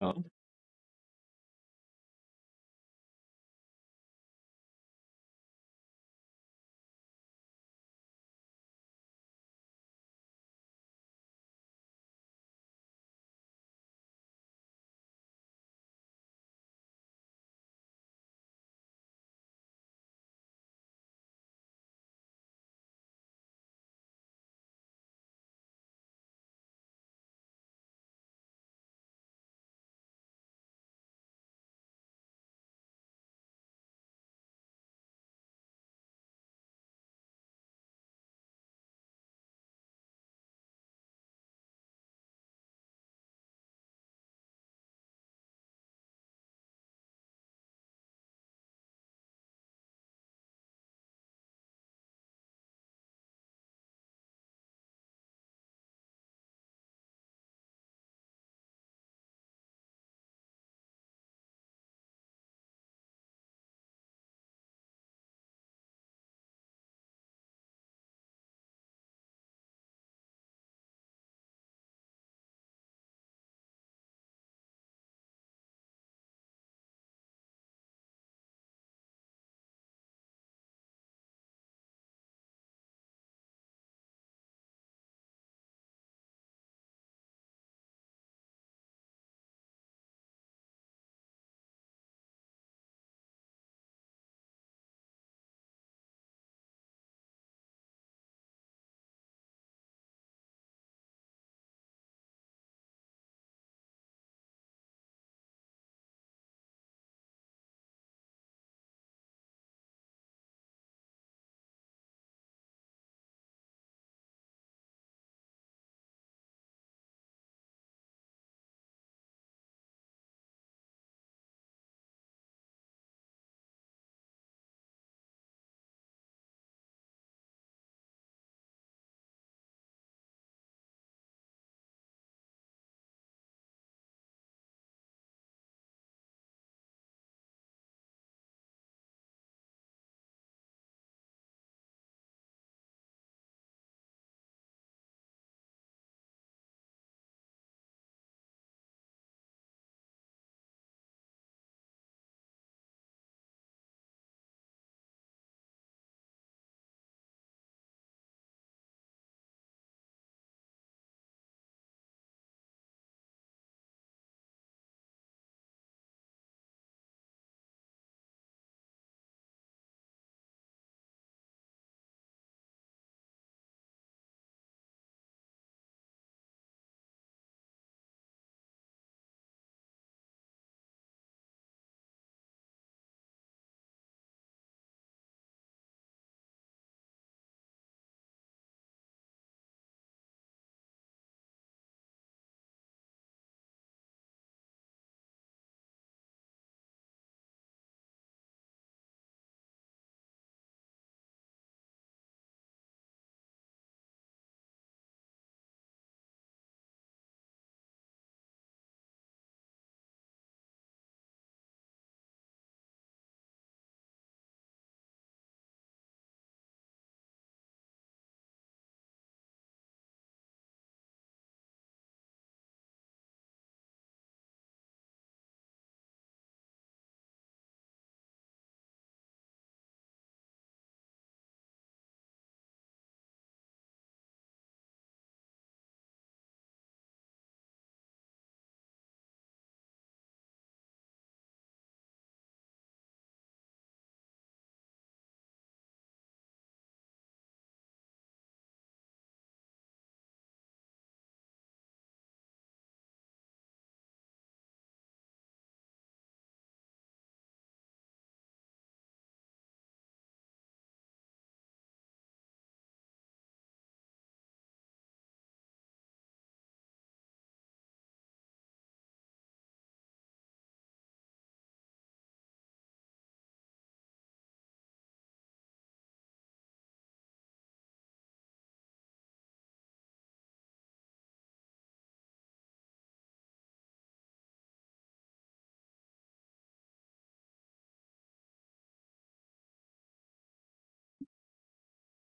Oh,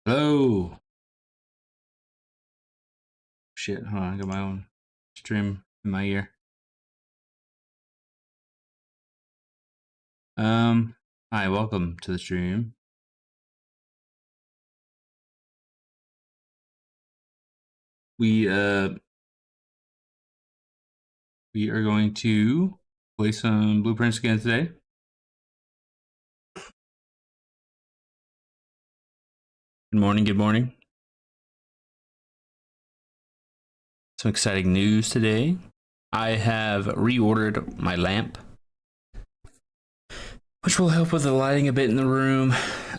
hello. Shit, hold on. I got my own stream in my ear. Hi, welcome to the stream. We are going to play some blueprints again today. Good morning, good morning. Some exciting news today. I have reordered my lamp, which will help with the lighting a bit in the room.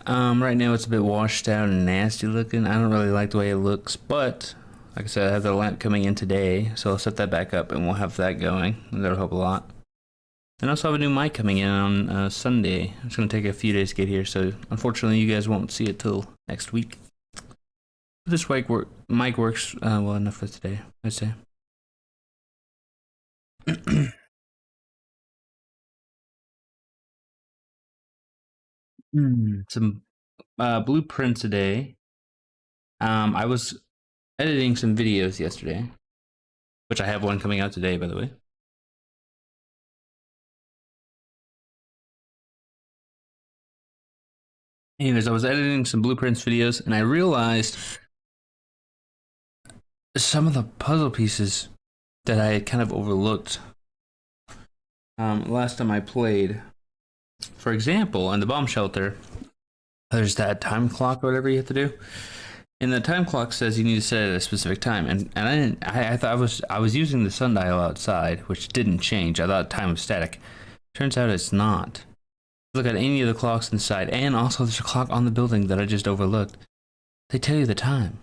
Right now it's a bit washed out and nasty looking. I don't really like the way it looks, but like I said, I have the lamp coming in today, so I'll set that back up and we'll have that going, and that'll help a lot. And I also have a new mic coming in on Sunday. It's going to take a few days to get here, so unfortunately you guys won't see it till next week. This mic works well enough for today, I'd say. Some blueprints today. I was editing some videos yesterday, which I have one coming out today, by the way. Anyways, I was editing some blueprints videos, and I realized some of the puzzle pieces that I had kind of overlooked last time I played. For example, in the bomb shelter, there's that time clock or whatever you have to do. And the time clock says you need to set it at a specific time, and I thought I was using the sundial outside, which didn't change. I thought time was static. Turns out it's not. Look at any of the clocks inside, and also there's a clock on the building that I just overlooked. They tell you the time.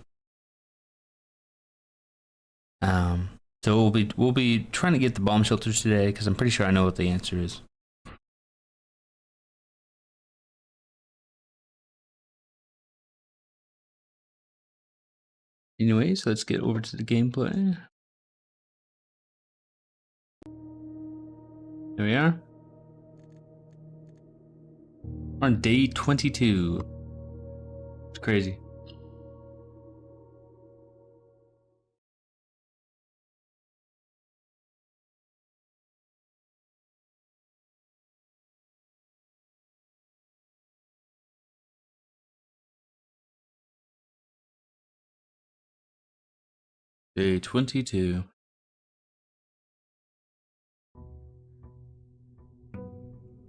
So we'll be trying to get the bomb shelters today because I'm pretty sure I know what the answer is. Anyways, let's get over to the gameplay. There we are. We're on day 22. It's crazy. Day 22.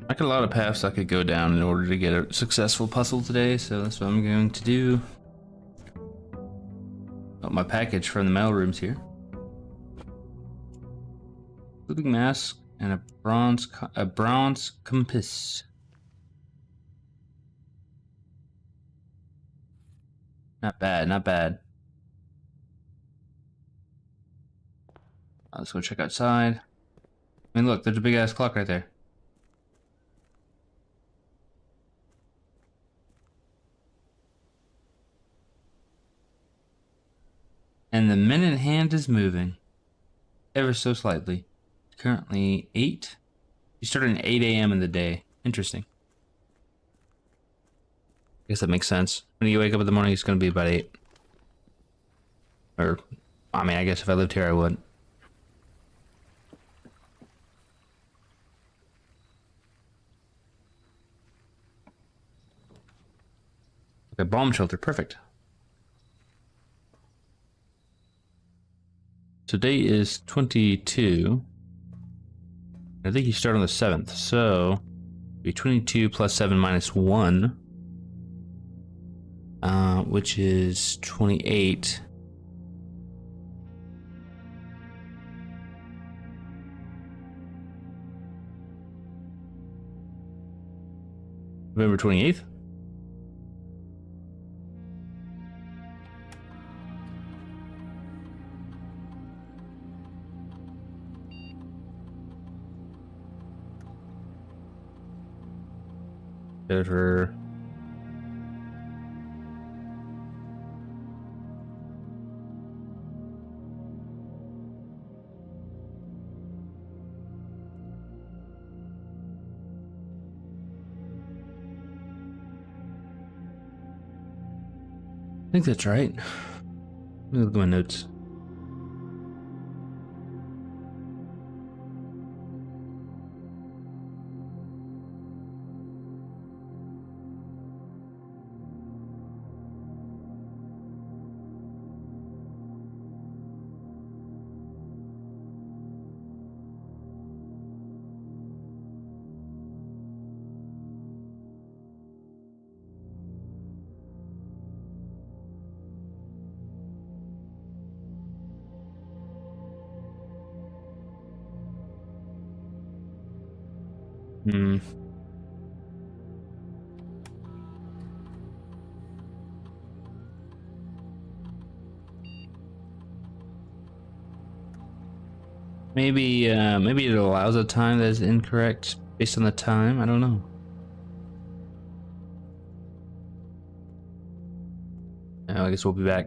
I got a lot of paths I could go down in order to get a successful puzzle today, so that's what I'm going to do. Oh, my package from the mailroom's here. Sleeping mask and a bronze compass. Not bad, not bad. Let's go check outside. I mean, look, there's a big ass clock right there. And the minute hand is moving. Ever so slightly. Currently 8. You started at 8 a.m. in the day. Interesting. I guess that makes sense. When you wake up in the morning, it's going to be about 8. Or, I mean, I guess if I lived here, I would. Okay, bomb shelter, perfect. Today is 22. I think you start on the 7th, so be 22 plus 7 minus 1, which is 28. November 28th? Over. I think that's right. Let me look at my notes. Hmm. Maybe it allows a time that is incorrect based on the time. I don't know. Oh, I guess we'll be back.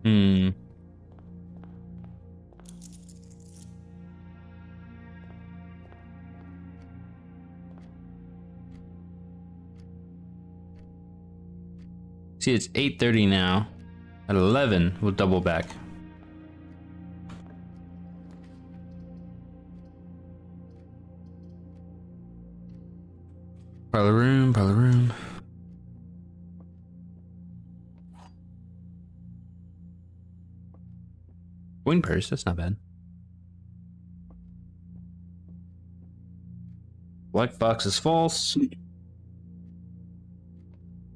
Hmm. See, it's 8:30 now. At 11, we'll double back. Parlor room, parlor room. Coin purse, that's not bad. Black box is false.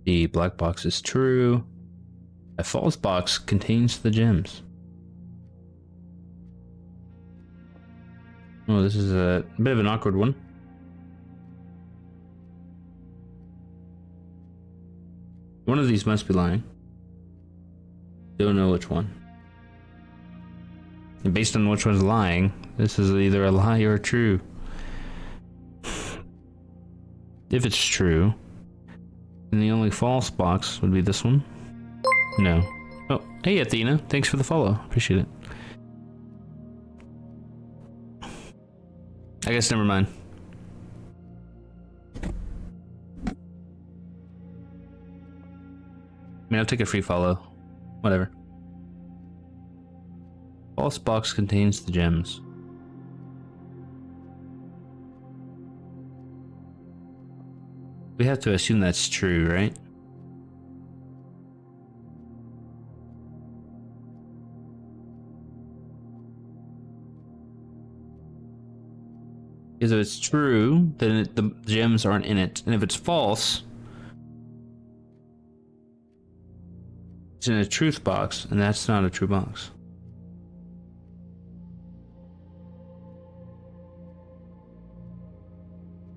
The black box is true. A false box contains the gems. Oh, this is a bit of an awkward one. One of these must be lying. Don't know which one. And based on which one's lying, this is either a lie or true. If it's true, then the only false box would be this one. No. Oh, hey Athena, thanks for the follow. Appreciate it. I guess never mind. I mean, I'll take a free follow. Whatever. False box contains the gems. We have to assume that's true, right? Because if it's true, then the gems aren't in it. And if it's false, it's in a truth box, and that's not a true box.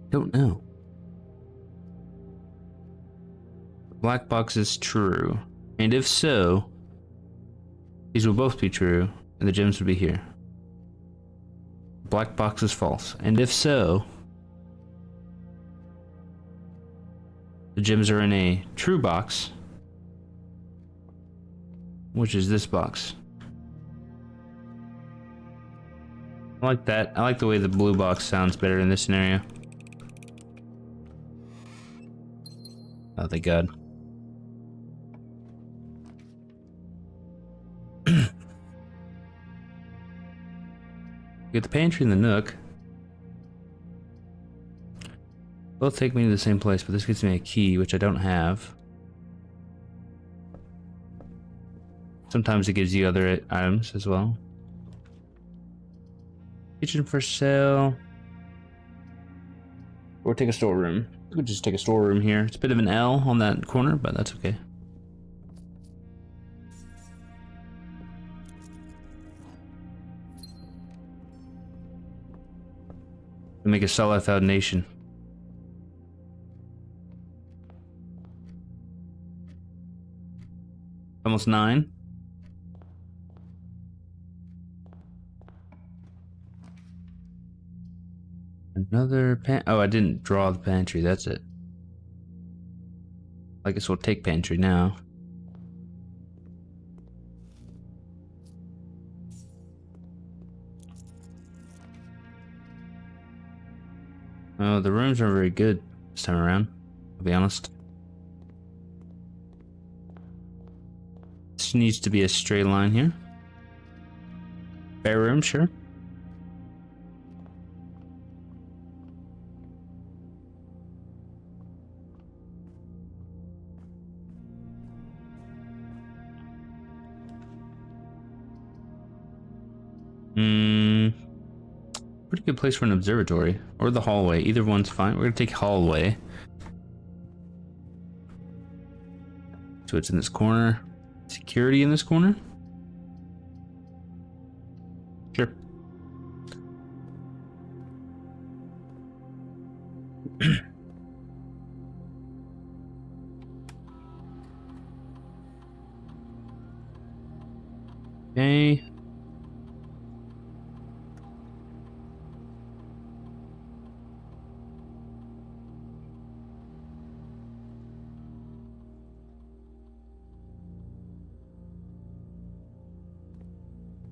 Don't know. The black box is true. And if so, these will both be true, and the gems would be here. Black box is false. And if so, the gems are in a true box, which is this box. I like that. I like the way the blue box sounds better in this scenario. Oh, thank God. Get the pantry and the nook. Both take me to the same place, but this gives me a key, which I don't have. Sometimes it gives you other items as well. Kitchen for sale. Or take a storeroom. We could just take a storeroom here. It's a bit of an L on that corner, but that's okay. We make a Salafad nation. Almost 9. Another oh, I didn't draw the pantry, that's it. I guess we'll take pantry now. Oh, the rooms are very good this time around, to be honest. This needs to be a straight line here. Bare room, sure. Hmm. Pretty good place for an observatory. Or the hallway. Either one's fine. We're gonna take hallway. So it's in this corner. Security in this corner? Sure. Okay.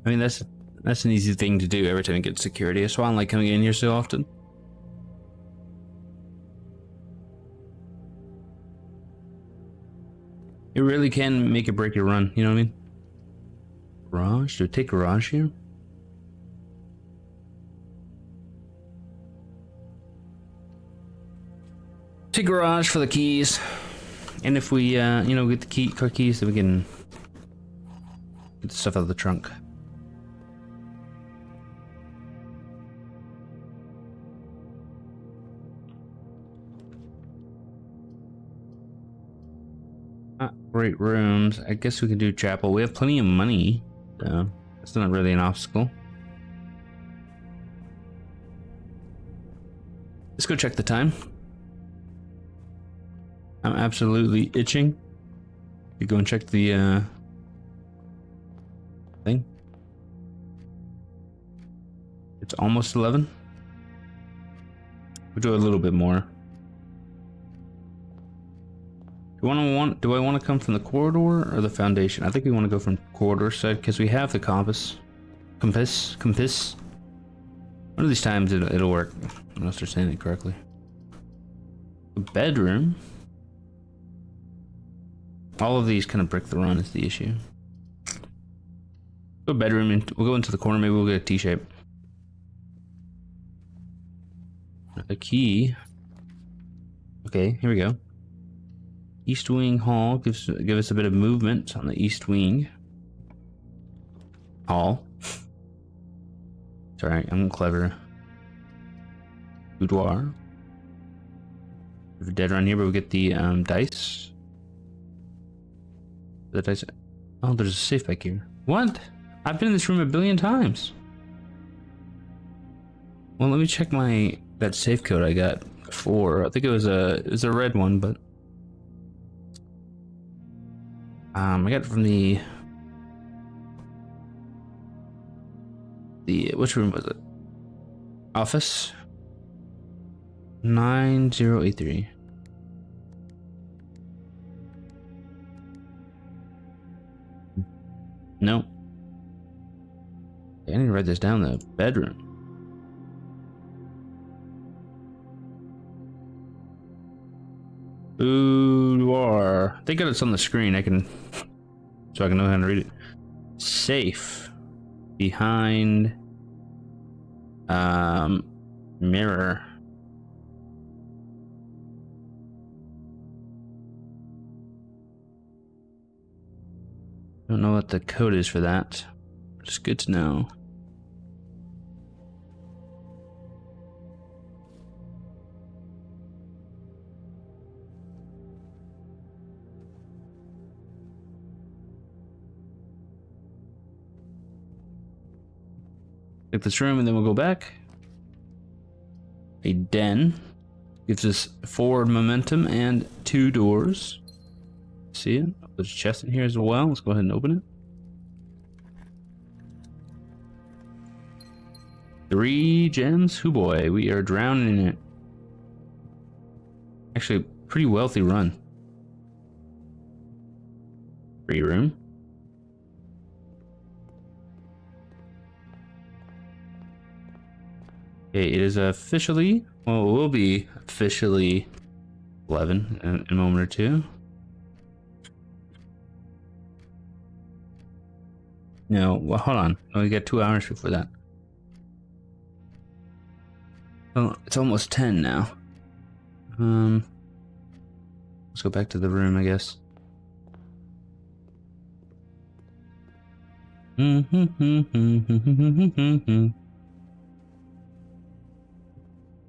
I mean, that's an easy thing to do every time you get security. That's why I don't like coming in here so often. It really can make or break your run, you know what I mean? Garage? Do I take garage here? Take garage for the keys. And if we, you know, get the car keys, then we can get the stuff out of the trunk. Not great rooms. I guess we can do chapel. We have plenty of money, so that's not really an obstacle. Let's go check the time. I'm absolutely itching to go and check the thing. It's almost 11. We'll do a little bit more. Do I want to come from the corridor or the foundation? I think we want to go from corridor side because we have the compass. Compass. One of these times it'll work, unless they're saying it correctly. A bedroom. All of these kind of brick the run is the issue. Go bedroom and we'll go into the corner. Maybe we'll get a T-shape. A key. Okay, here we go. East wing hall give us a bit of movement on the east wing. Hall. Sorry, I'm clever. Boudoir. We're dead around here, but we get the dice. The dice. Oh, there's a safe back here. What? I've been in this room a billion times. Well, let me check that safe code I got before. I think it was a red one, but I got it from the which room was it? Office 9083. Nope. I need to write this down though. Bedroom. Boudoir. They got it on the screen. So I can know how to read it. Safe. Behind. Mirror. Don't know what the code is for that. Just good to know. Take this room and then we'll go back. A den gives us forward momentum and 2 doors. See it? There's a chest in here as well. Let's go ahead and open it. 3 gems. Hoo boy, we are drowning in it. Actually, a pretty wealthy run. Free room. Okay, it is officially, well, it will be officially 11 in a moment or two. No, well, hold on. Oh, we got 2 hours before that. Oh, it's almost 10 now. Let's go back to the room, I guess. I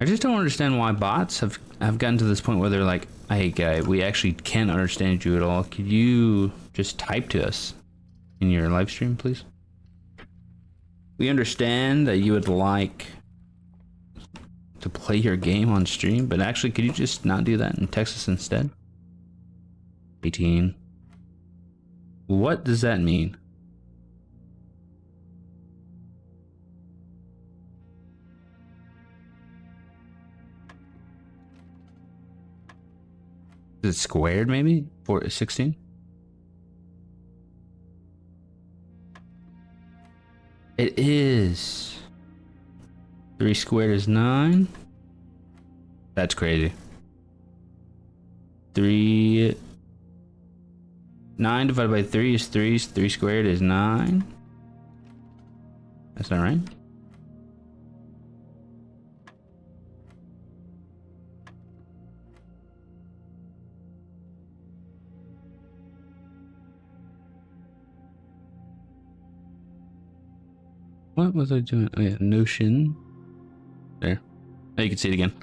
just don't understand why bots have gotten to this point where they're like, hey guy, we actually can't understand you at all. Could you just type to us in your live stream, please? We understand that you would like to play your game on stream, but actually could you just not do that and text us instead? 18. What does that mean? Is it squared maybe? 16? It is. 3 squared is 9. That's crazy. 9 divided by 3 is 3. 3 squared is 9. That's not right. What was I doing? Oh yeah, Notion. There. Oh, you can see it again.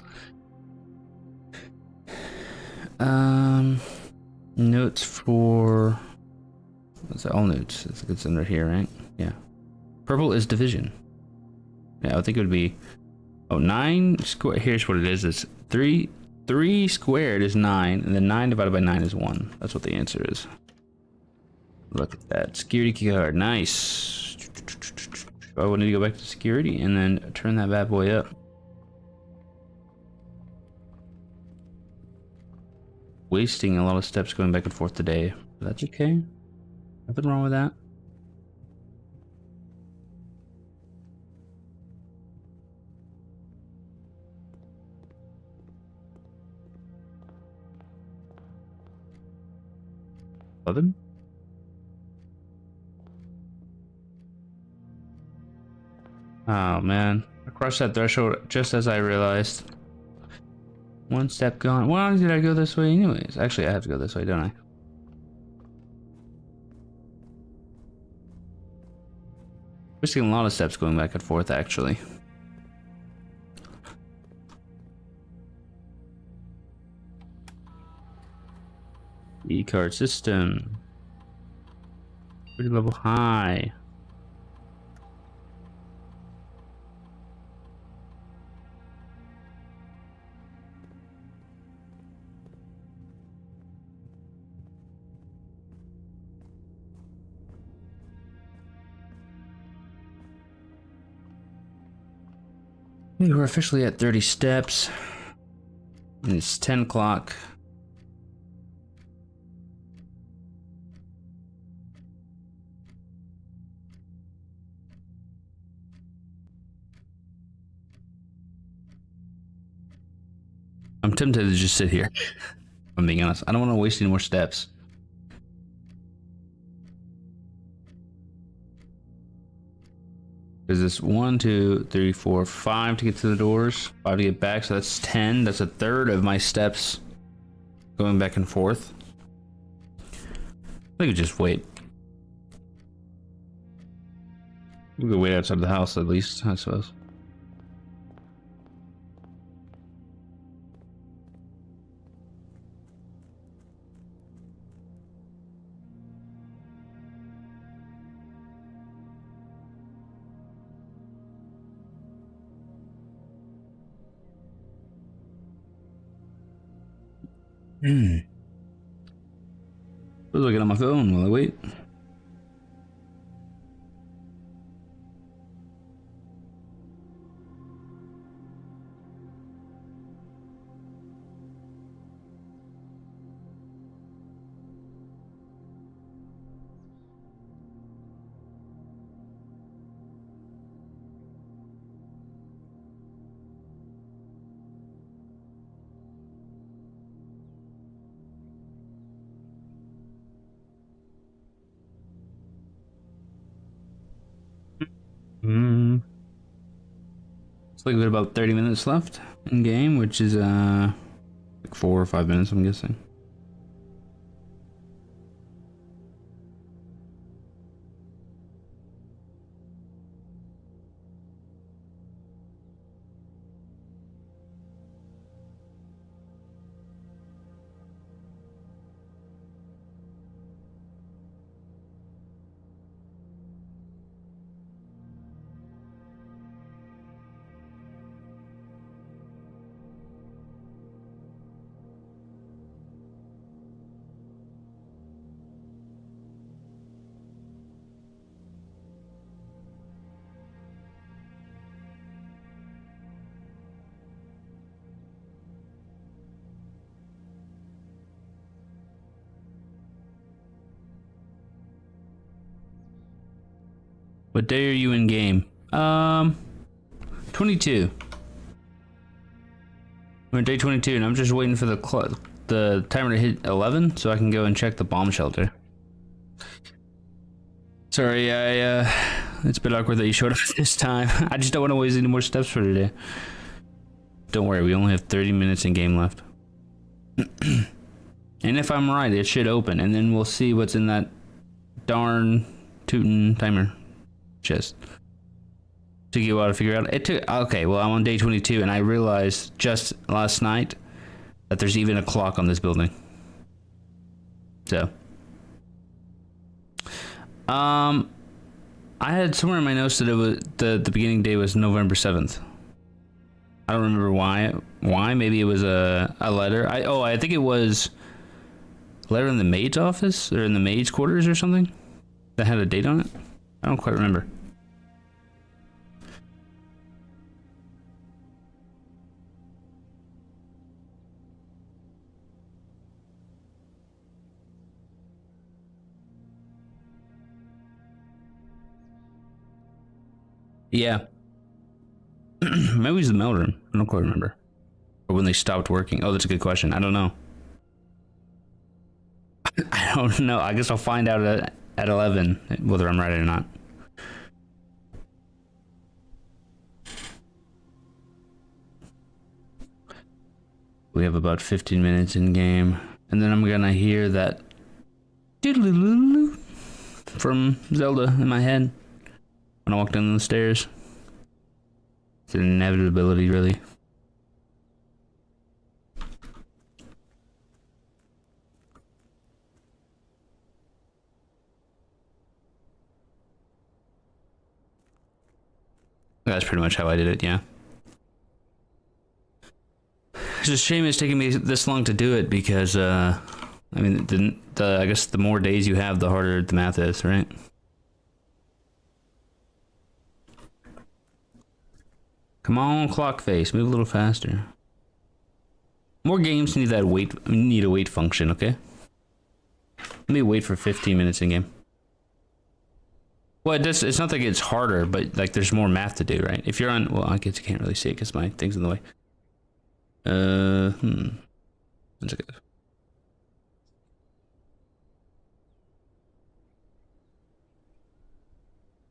Notes for... What's that? All notes. It's under here, right? Yeah. Purple is division. Yeah, I think it would be... Oh, 9 square... Here's what it is. It's 3 squared is 9, and then 9 divided by 9 is 1. That's what the answer is. Look at that. Security key card. Nice. I want to go back to security and then turn that bad boy up. Wasting a lot of steps going back and forth today. But that's okay. Nothing wrong with that. Other? Oh man, I crossed that threshold just as I realized. One step gone. Why did I go this way anyways? Actually, I have to go this way, don't I? Wasting a lot of steps going back and forth, actually. E-card system. Pretty level high. We're officially at 30 steps. And it's 10 o'clock. I'm tempted to just sit here. I'm being honest. I don't want to waste any more steps. Is this 1, 2, 3, 4, 5 to get to the doors, 5 to get back, so that's 10. That's a third of my steps going back and forth. I could just wait. We could wait outside the house at least, I suppose. I was looking at my phone while I wait. It's like we've got about 30 minutes left in game, which is like 4 or 5 minutes, I'm guessing. What day are you in game? 22. We're on day 22, and I'm just waiting for the timer to hit 11 so I can go and check the bomb shelter. Sorry, it's a bit awkward that you showed up this time. I just don't want to waste any more steps for today. Don't worry, we only have 30 minutes in game left. And if I'm right, it should open, and then we'll see what's in that darn tootin' timer chest. Took you a while to figure out. It took, okay, well, I'm on day 22, and I realized just last night that there's even a clock on this building. So, I had somewhere in my notes that it was the beginning day was November 7th. I don't remember why. Maybe it was a letter. I think it was a letter in the maid's office or in the maid's quarters or something that had a date on it. I don't quite remember. Yeah. Maybe it was the mailroom. I don't quite remember. Or when they stopped working. Oh, that's a good question. I don't know. I don't know. I guess I'll find out at 11 whether I'm right or not. We have about 15 minutes in game. And then I'm gonna hear that from Zelda in my head when I walk down the stairs. It's an inevitability, really. That's pretty much how I did it, yeah. It's a shame it's taking me this long to do it because, I mean, I guess the more days you have, the harder the math is, right? Come on, clock face, move a little faster. More games need that need a wait function, okay? Let me wait for 15 minutes in game. Well, it's not like it's harder, but like there's more math to do, right? If you're on, well, I guess you can't really see it because my thing's in the way. One second.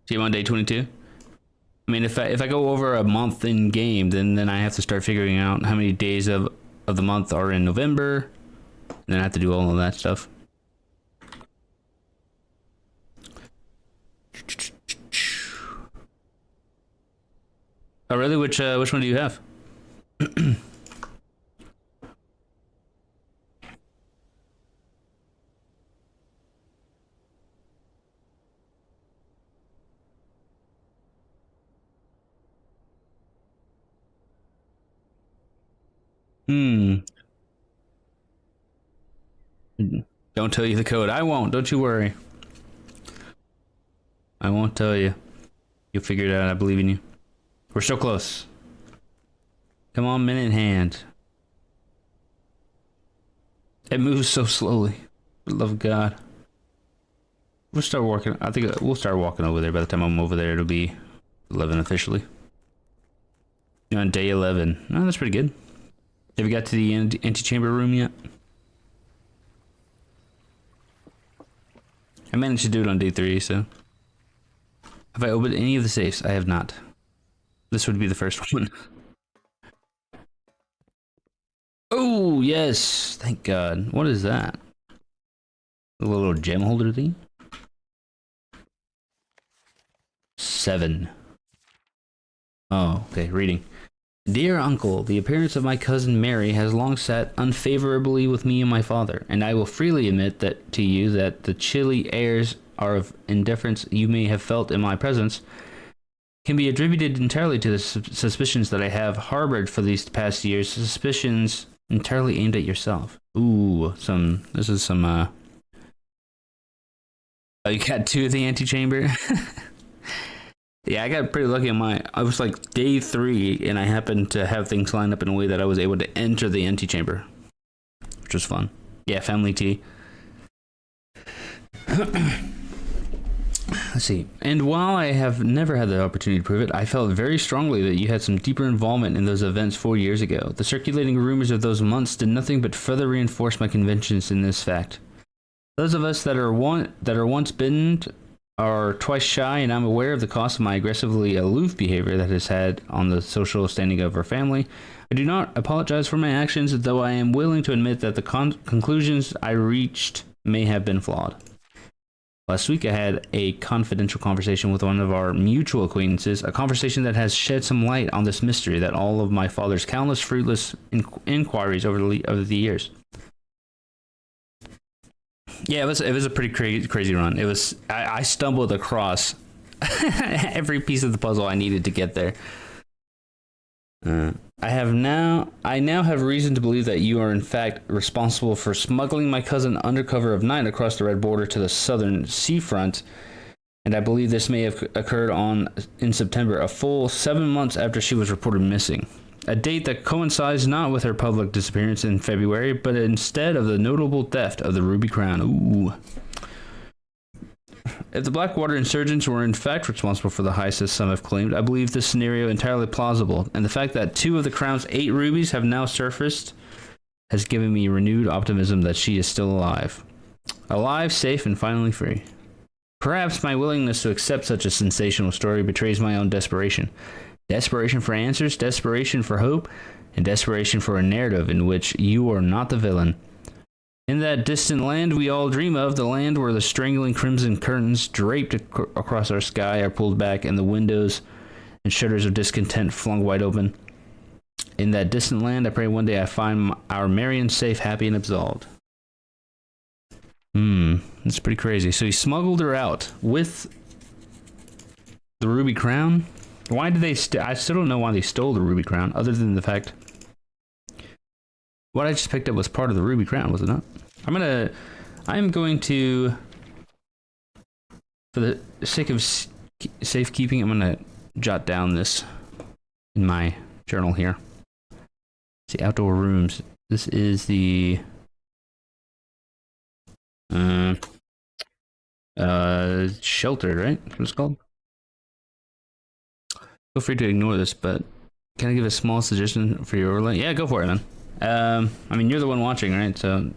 See, I'm on day 22. I mean, if I go over a month in game, then I have to start figuring out how many days of the month are in November, and then I have to do all of that stuff. Oh, really? Which one do you have? Don't tell you the code. I won't. Don't you worry. I won't tell you. You'll figure it out. I believe in you. We're so close. Come on, minute hand. It moves so slowly. For the love of God. We'll start walking. I think we'll start walking over there. By the time I'm over there, it'll be 11 officially. You're on day 11. Oh, that's pretty good. Have you got to the antechamber room yet? I managed to do it on day 3, so. Have I opened any of the safes? I have not. This would be the first one. Oh, yes. Thank God. What is that? A little gem holder thing? 7. Oh, okay. Reading. Dear Uncle, the appearance of my cousin Mary has long sat unfavorably with me and my father, and I will freely admit that to you that the chilly airs of indifference you may have felt in my presence can be attributed entirely to the suspicions that I have harbored for these past years, suspicions entirely aimed at yourself. Ooh, this is some, oh, you got 2 of the antechamber? Yeah, I got pretty lucky on I was like day 3, and I happened to have things lined up in a way that I was able to enter the antechamber, which was fun. Yeah, family tea. Let's see. And while I have never had the opportunity to prove it, I felt very strongly that you had some deeper involvement in those events 4 years ago. The circulating rumors of those months did nothing but further reinforce my convictions in this fact. Those of us that are once bitten are twice shy, and I'm aware of the cost of my aggressively aloof behavior that has had on the social standing of our family. I do not apologize for my actions, though I am willing to admit that the conclusions I reached may have been flawed. Last week I had a confidential conversation with one of our mutual acquaintances, a conversation that has shed some light on this mystery that all of my father's countless fruitless inquiries over the years. Yeah, it was a pretty crazy run. It was I stumbled across every piece of the puzzle I needed to get there. I now have reason to believe that you are in fact responsible for smuggling my cousin under cover of night across the Red Border to the southern seafront, and I believe this may have occurred in September, a full 7 months after she was reported missing. A date that coincides not with her public disappearance in February, but instead of the notable theft of the Ruby Crown. Ooh. If the Blackwater insurgents were in fact responsible for the heist as some have claimed, I believe this scenario entirely plausible, and the fact that 2 of the Crown's 8 rubies have now surfaced has given me renewed optimism that she is still alive. Alive, safe, and finally free. Perhaps my willingness to accept such a sensational story betrays my own desperation. Desperation for answers, desperation for hope, and desperation for a narrative in which you are not the villain. In that distant land we all dream of, the land where the strangling crimson curtains draped across our sky are pulled back and the windows and shutters of discontent flung wide open. In that distant land, I pray one day I find our Marion safe, happy, and absolved. That's pretty crazy. So he smuggled her out with the Ruby Crown. Why did they I still don't know why they stole the Ruby Crown, other than the fact what I just picked up was part of the Ruby Crown, was it not? I'm going to, for the sake of safekeeping, I'm gonna jot down this in my journal here. See, outdoor rooms. This is the shelter, right? That's what it's called. Feel free to ignore this, but can I give a small suggestion for your overlay? Yeah, go for it, man. I mean, you're the one watching, right? So,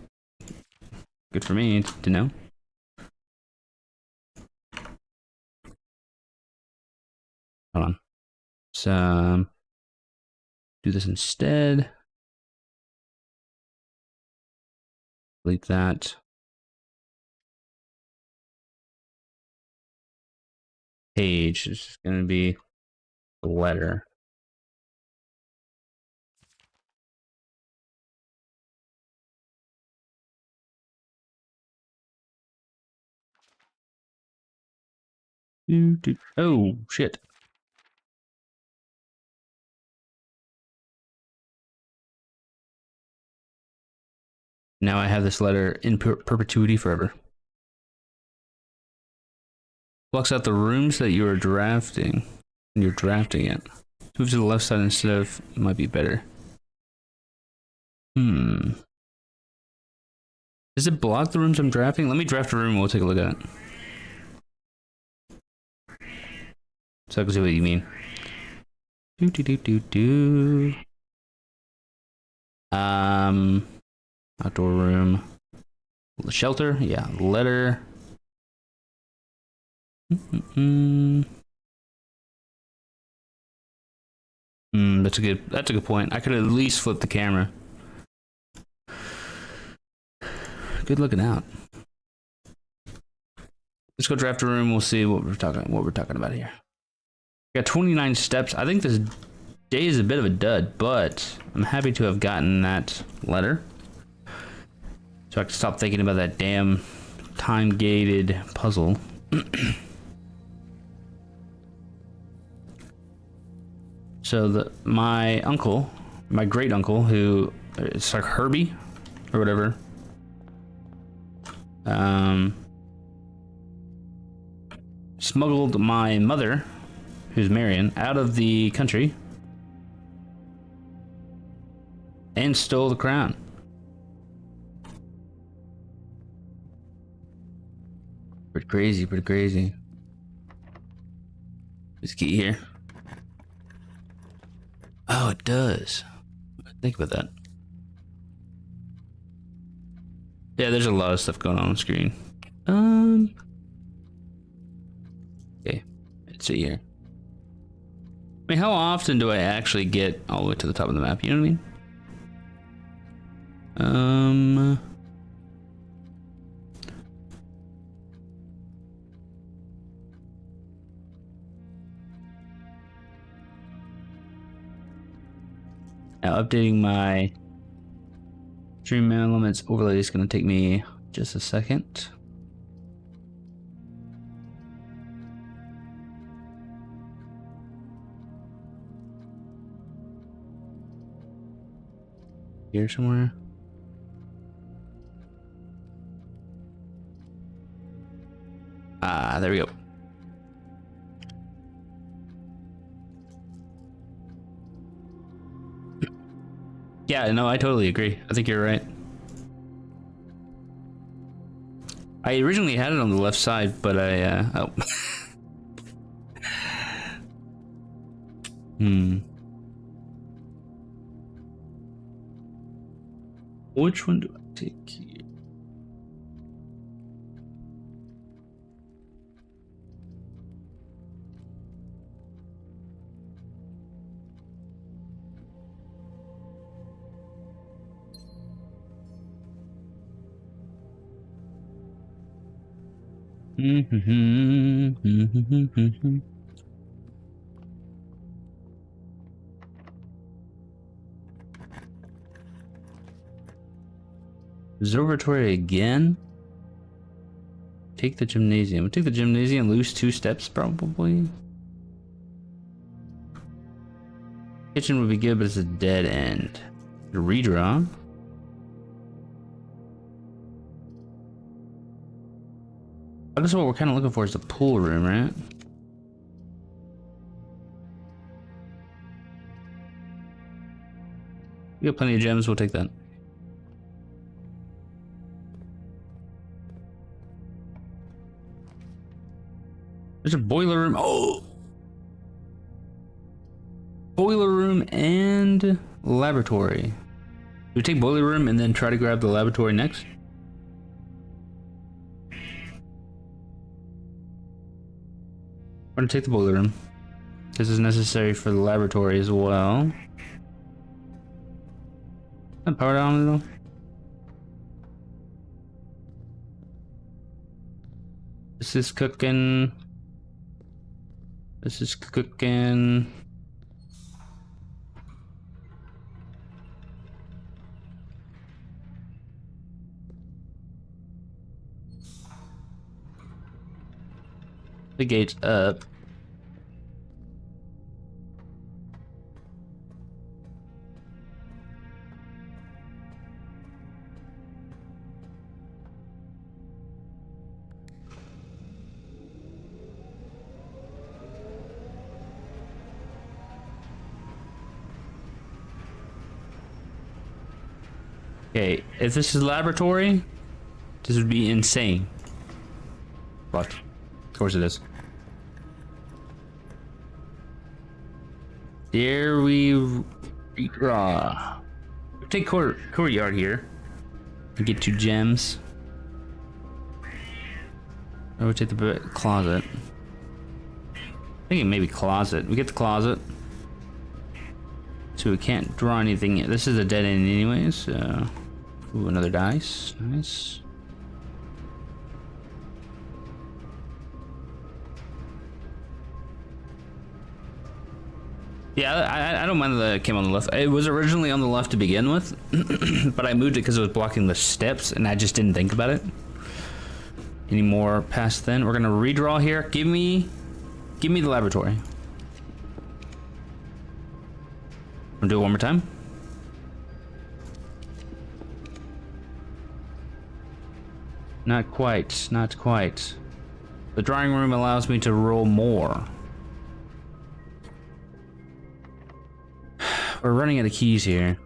good for me to know. Hold on. So, do this instead. Delete that. Page is just going to be a letter. Oh, shit. Now I have this letter in perpetuity forever. Blocks out the rooms that you are drafting. And you're drafting it. Move to the left side instead of, it might be better. Does it block the rooms I'm drafting? Let me draft a room and we'll take a look at it. So I can see what you mean. Outdoor room. Shelter? Yeah. Letter. That's a good point. I could at least flip the camera. Good looking out. Let's go draft a room. We'll see what we're talking about here. Got 29 steps. I think this day is a bit of a dud, but I'm happy to have gotten that letter. So I can stop thinking about that damn time-gated puzzle. So my uncle, my great uncle, who it's like Herbie or whatever, smuggled my mother, who's Marion, out of the country and stole the crown. Pretty crazy, pretty crazy. This key here. Oh, it does. Think about that. Yeah, there's a lot of stuff going on the screen. Okay, let's see here. I mean, how often do I actually get all the way to the top of the map? You know what I mean? Now updating my stream elements overlay is going to take me just a second. Here somewhere. Ah, there we go. Yeah, no, I totally agree. I think you're right. I originally had it on the left side, but I, oh. Which one do I take here? Observatory again? Take the gymnasium. We'll take the gymnasium, lose 2 steps probably. Kitchen would be good, but it's a dead end. Redraw. I guess what we're kind of looking for is the pool room, right? We got plenty of gems, we'll take that. There's a boiler room. Oh! Boiler room and laboratory. Do we take boiler room and then try to grab the laboratory next? I'm gonna take the boiler room. This is necessary for the laboratory as well. Is powered on though? This is cooking. This is cooking. The gate's up. Okay, if this is laboratory, this would be insane. But of course it is. There we draw. Take courtyard here and get 2 gems. Or we take the closet. I think it may be closet. We get the closet. So we can't draw anything yet. This is a dead end anyways, so... Ooh, another dice. Nice. Yeah, I don't mind that it came on the left. It was originally on the left to begin with, but I moved it because it was blocking the steps, and I just didn't think about it anymore past then. We're gonna redraw here. Give me the laboratory. I'm gonna do it one more time. Not quite, not quite. The drawing room allows me to roll more. We're running out of keys here.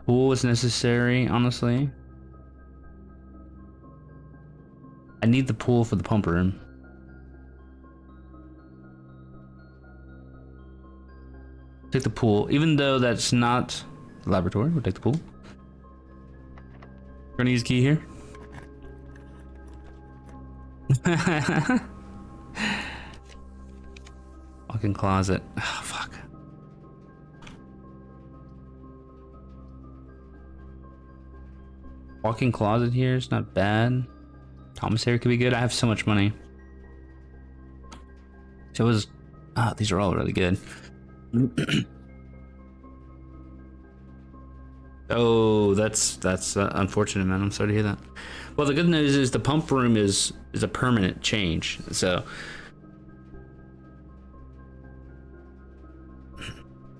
Pool is necessary, honestly. I need the pool for the pump room. Take the pool, even though that's not the laboratory. We'll take the pool. We're gonna use a key here. Walk-in closet. Oh, fuck. Walk-in closet here is not bad. Commissary could be good. I have so much money. So it was. Ah, these are all really good. Oh, that's unfortunate, man. I'm sorry to hear that. Well, the good news is the pump room is a permanent change. So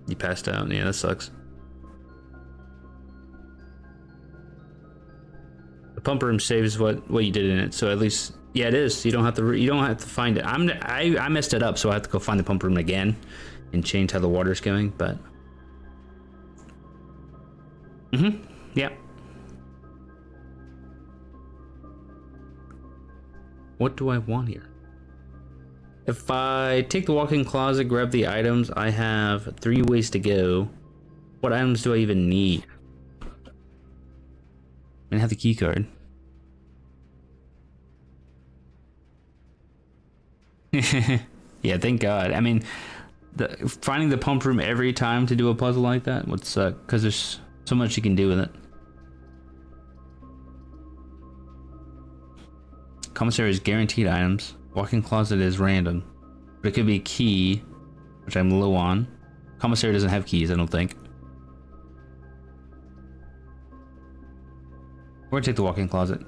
you passed out. Yeah, that sucks. The pump room saves what you did in it. So at least, yeah, it is. You don't have to find it. I messed it up, so I have to go find the pump room again and change how the water's going. But yeah. What do I want here? If I take the walk-in closet, grab the items, I have 3 ways to go. What items do I even need? I have the key card. Yeah, thank God. I mean, finding the pump room every time to do a puzzle like that would suck, because there's so much you can do with it. Commissary is guaranteed items. Walk-in closet is random, but it could be a key, which I'm low on. Commissary doesn't have keys, I don't think. We're gonna take the walk-in closet.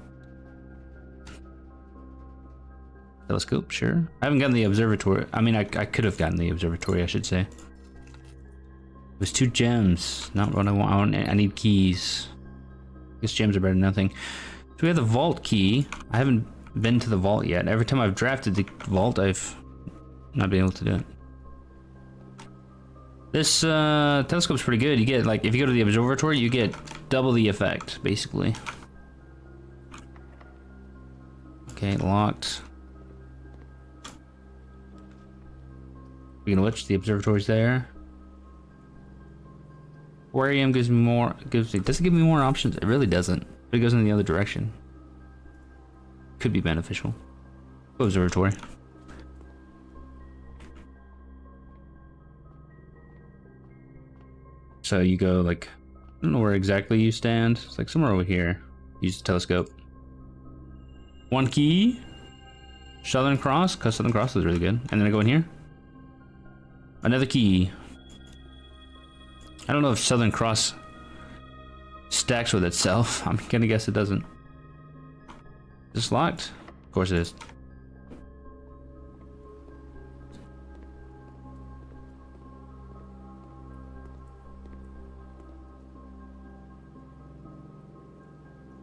Telescope, sure. I haven't gotten the observatory. I mean, I could have gotten the observatory, I should say. It was 2 gems, not what I want. I need keys. I guess gems are better than nothing. So we have the vault key. I haven't been to the vault yet. Every time I've drafted the vault, I've not been able to do it. This telescope's pretty good. You get, like, if you go to the observatory, you get double the effect, basically. Okay, locked. Speaking of which, the observatory's there. Aquarium gives me more. Does it give me more options? It really doesn't. But it goes in the other direction. Could be beneficial. Observatory. So you go like, I don't know where exactly you stand. It's like somewhere over here. Use the telescope. 1 key. Southern Cross, because Southern Cross is really good. And then I go in here. Another key. I don't know if Southern Cross stacks with itself. I'm gonna guess it doesn't. Is this locked? Of course it is.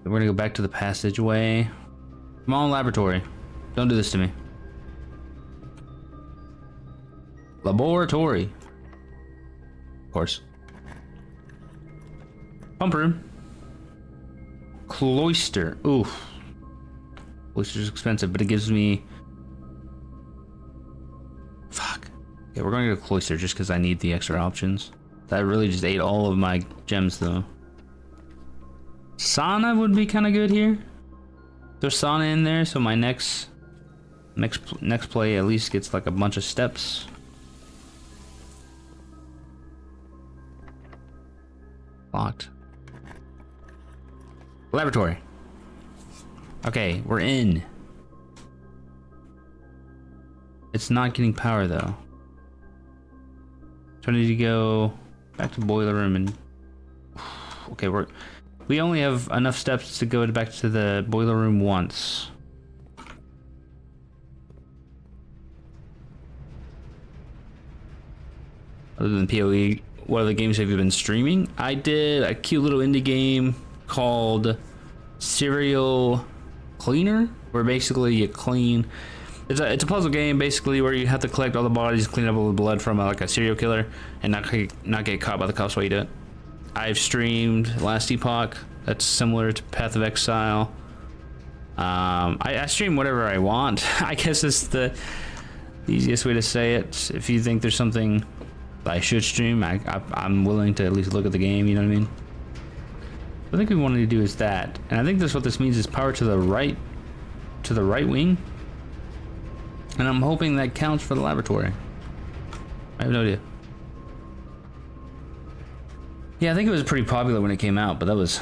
We're gonna go back to the passageway. Come on, laboratory. Don't do this to me. Laboratory. Of course. Pump room. Cloister. Oof. Cloister's expensive, but it gives me... Fuck. Okay, we're going to go cloister just because I need the extra options. That really just ate all of my gems, though. Sauna would be kind of good here. There's sauna in there, so my next play at least gets like a bunch of steps. Locked. Laboratory. Okay, we're in. It's not getting power though. So I need to go back to boiler room and... Okay, we only have enough steps to go back to the boiler room once. Other than PoE, what other games have you been streaming? I did a cute little indie game called Serial Cleaner, where basically you clean... It's a puzzle game basically where you have to collect all the bodies, clean up all the blood from like a serial killer, and not get caught by the cops while you do it. I've streamed Last Epoch. That's similar to Path of Exile. I stream whatever I want. I guess it's the easiest way to say it. If you think there's something I should stream, I'm willing to at least look at the game, you know what I mean? I think we wanted to do is that, and I think that's what this means is power to the right wing, and I'm hoping that counts for the laboratory. I have no idea. Yeah, I think it was pretty popular when it came out, but that was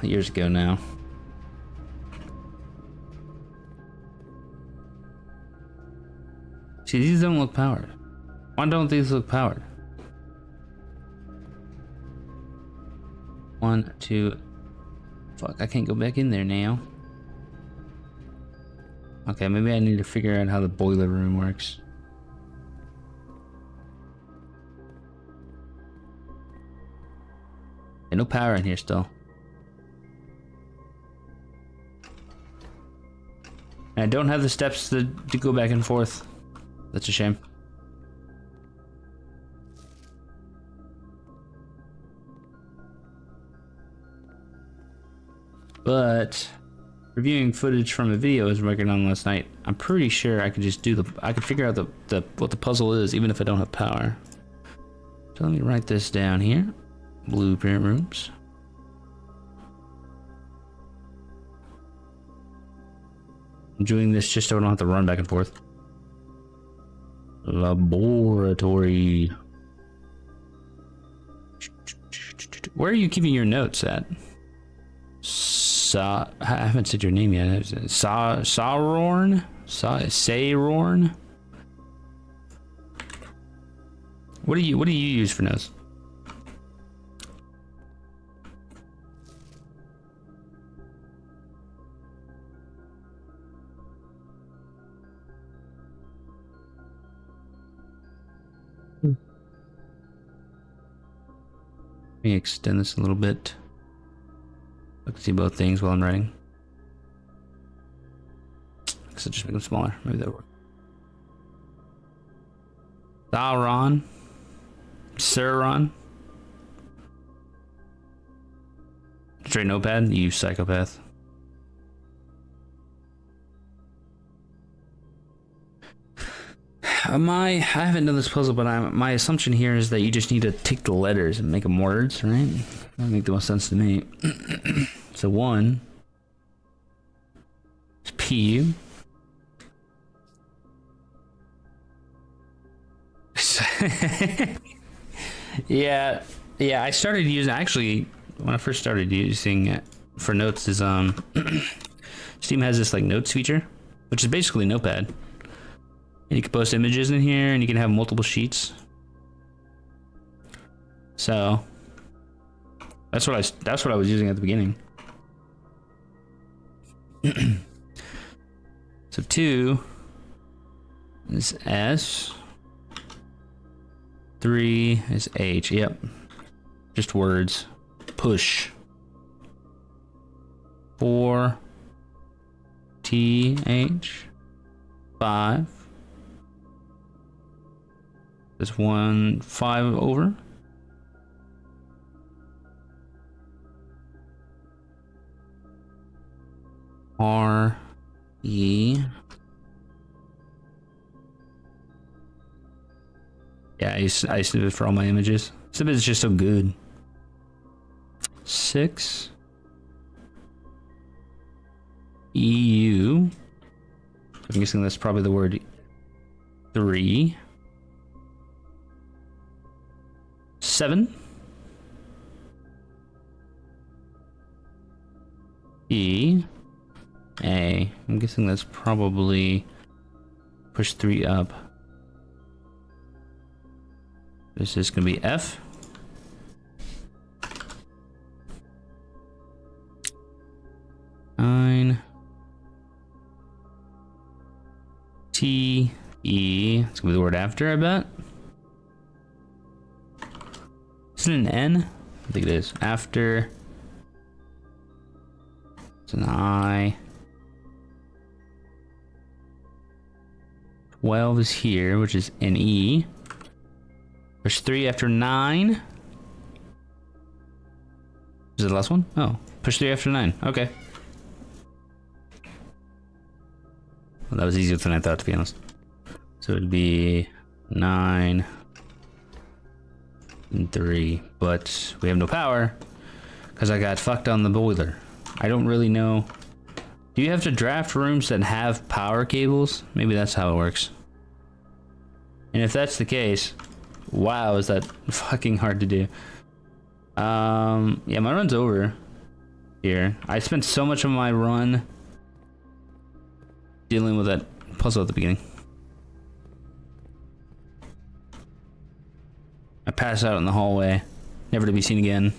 years ago now. See, these don't look powered. Why don't these look powered? 1, 2. Fuck, I can't go back in there now. Okay, maybe I need to figure out how the boiler room works. And no power in here still. And I don't have the steps to go back and forth. That's a shame. But reviewing footage from a video I was working on last night, I'm pretty sure I could just do I could figure out what the puzzle is even if I don't have power. So let me write this down here. Blueprint rooms. I'm doing this just so I don't have to run back and forth. Laboratory. Where are you keeping your notes at? I haven't said your name yet. Saurorn? Saurorn? What do you use for notes? Let me extend this a little bit. I can see both things while I'm writing. So just make them smaller. Maybe that'll work. Sauron. Sauron. Straight notepad, you psychopath. I haven't done this puzzle, but my assumption here is that you just need to take the letters and make them words, right? That would make the most sense to me. So 1 is PU. yeah, I started using, actually, when I first started using it for notes is, Steam has this like notes feature, which is basically Notepad. And you can post images in here, and you can have multiple sheets. So that's what I was using at the beginning. So 2 is S. 3 is H. Yep, just words. Push. 4 TH. 5. There's 1 5 over. R E. Yeah, I used to do it for all my images. Some of it's just so good. 6 EU. I'm guessing that's probably the word 3. 7 E A. I'm guessing that's probably push 3 up. This is gonna be F. Nine T E. It's gonna be the word after, I bet. Is it an N? I think it is. After. It's an I. 12 is here, which is an E. There's 3 after 9. Is it the last one? Oh, push 3 after 9. Okay. Well, that was easier than I thought, to be honest. So it'd be 9 and 3, but we have no power because I got fucked on the boiler. I don't really know. Do you have to draft rooms that have power cables? Maybe that's how it works. And if that's the case, wow, is that fucking hard to do. Yeah, my run's over here. I spent so much of my run dealing with that puzzle at the beginning. I pass out in the hallway, never to be seen again.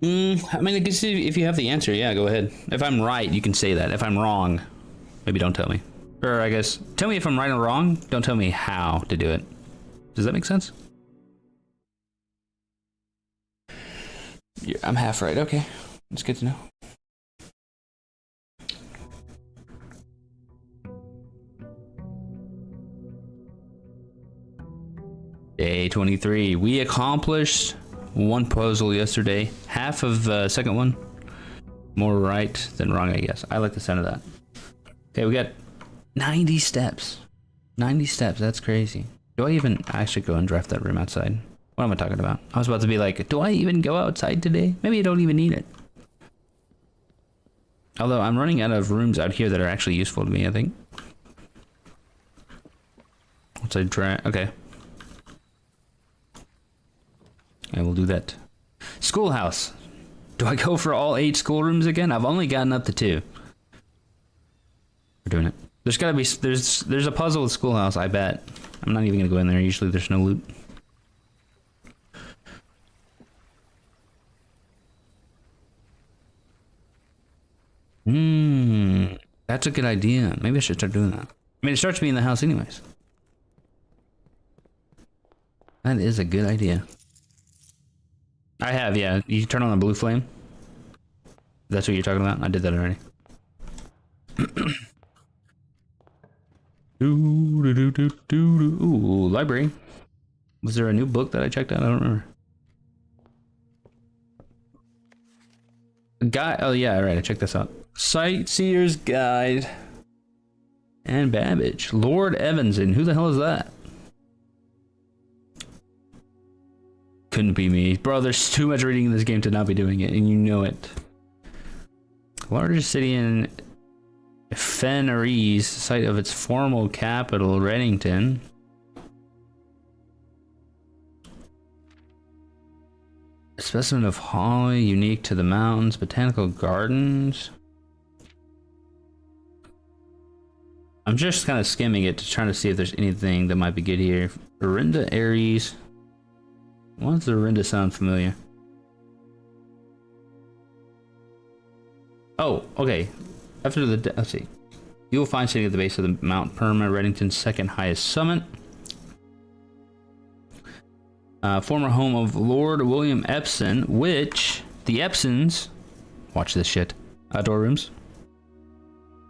I mean, I guess if you have the answer, yeah, go ahead. If I'm right, you can say that. If I'm wrong, maybe don't tell me. Or I guess, tell me if I'm right or wrong, don't tell me how to do it. Does that make sense? Yeah, I'm half right, okay. That's good to know. Day 23. We accomplished one puzzle yesterday. Half of the second one. More right than wrong, I guess. I like the sound of that. Okay, we got 90 steps. 90 steps, that's crazy. Do I even actually go and draft that room outside? What am I talking about? I was about to be like, do I even go outside today? Maybe I don't even need it. Although I'm running out of rooms out here that are actually useful to me, I think. Once I draft, okay. I will do that. Schoolhouse. Do I go for all 8 schoolrooms again? I've only gotten up to 2. We're doing it. There's gotta be, there's a puzzle with schoolhouse, I bet. I'm not even gonna go in there. Usually there's no loot. That's a good idea. Maybe I should start doing that. I mean, it starts me in the house anyways. That is a good idea. I have, yeah. You turn on the blue flame. That's what you're talking about? I did that already. Ooh, library. Was there a new book that I checked out? I don't remember. Guy, oh yeah, alright, I checked this out. Sightseer's Guide. And Babbage. Lord Evanson, who the hell is that? Couldn't be me. Bro, there's too much reading in this game to not be doing it, and you know it. Largest city in Fenris, site of its former capital, Reddington. A specimen of holly unique to the mountains, botanical gardens. I'm just kind of skimming it to try to see if there's anything that might be good here. Orinda Aries. Why does the Orinda sound familiar? Oh, okay. After the, let's see. You will find sitting at the base of the Mount Perma, Reddington's second highest summit. Former home of Lord William Epson, which the Epsons, watch this shit, outdoor rooms.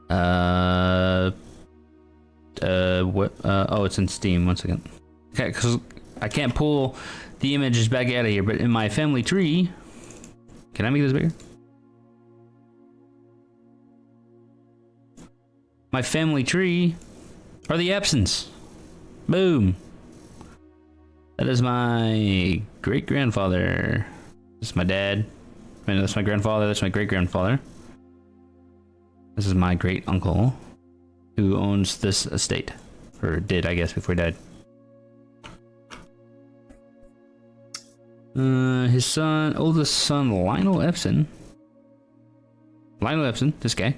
Oh, it's in Steam. 1 second. Okay, because I can't pull the images back out of here, but in my family tree, can I make this bigger? My family tree are the Epsons. Boom. That is my great-grandfather. This is my dad. I mean, that's my grandfather. That's my great-grandfather. This is my great-uncle, who owns this estate. Or did, I guess, before he died. His son, oldest son, Lionel Epson. Lionel Epson, this guy.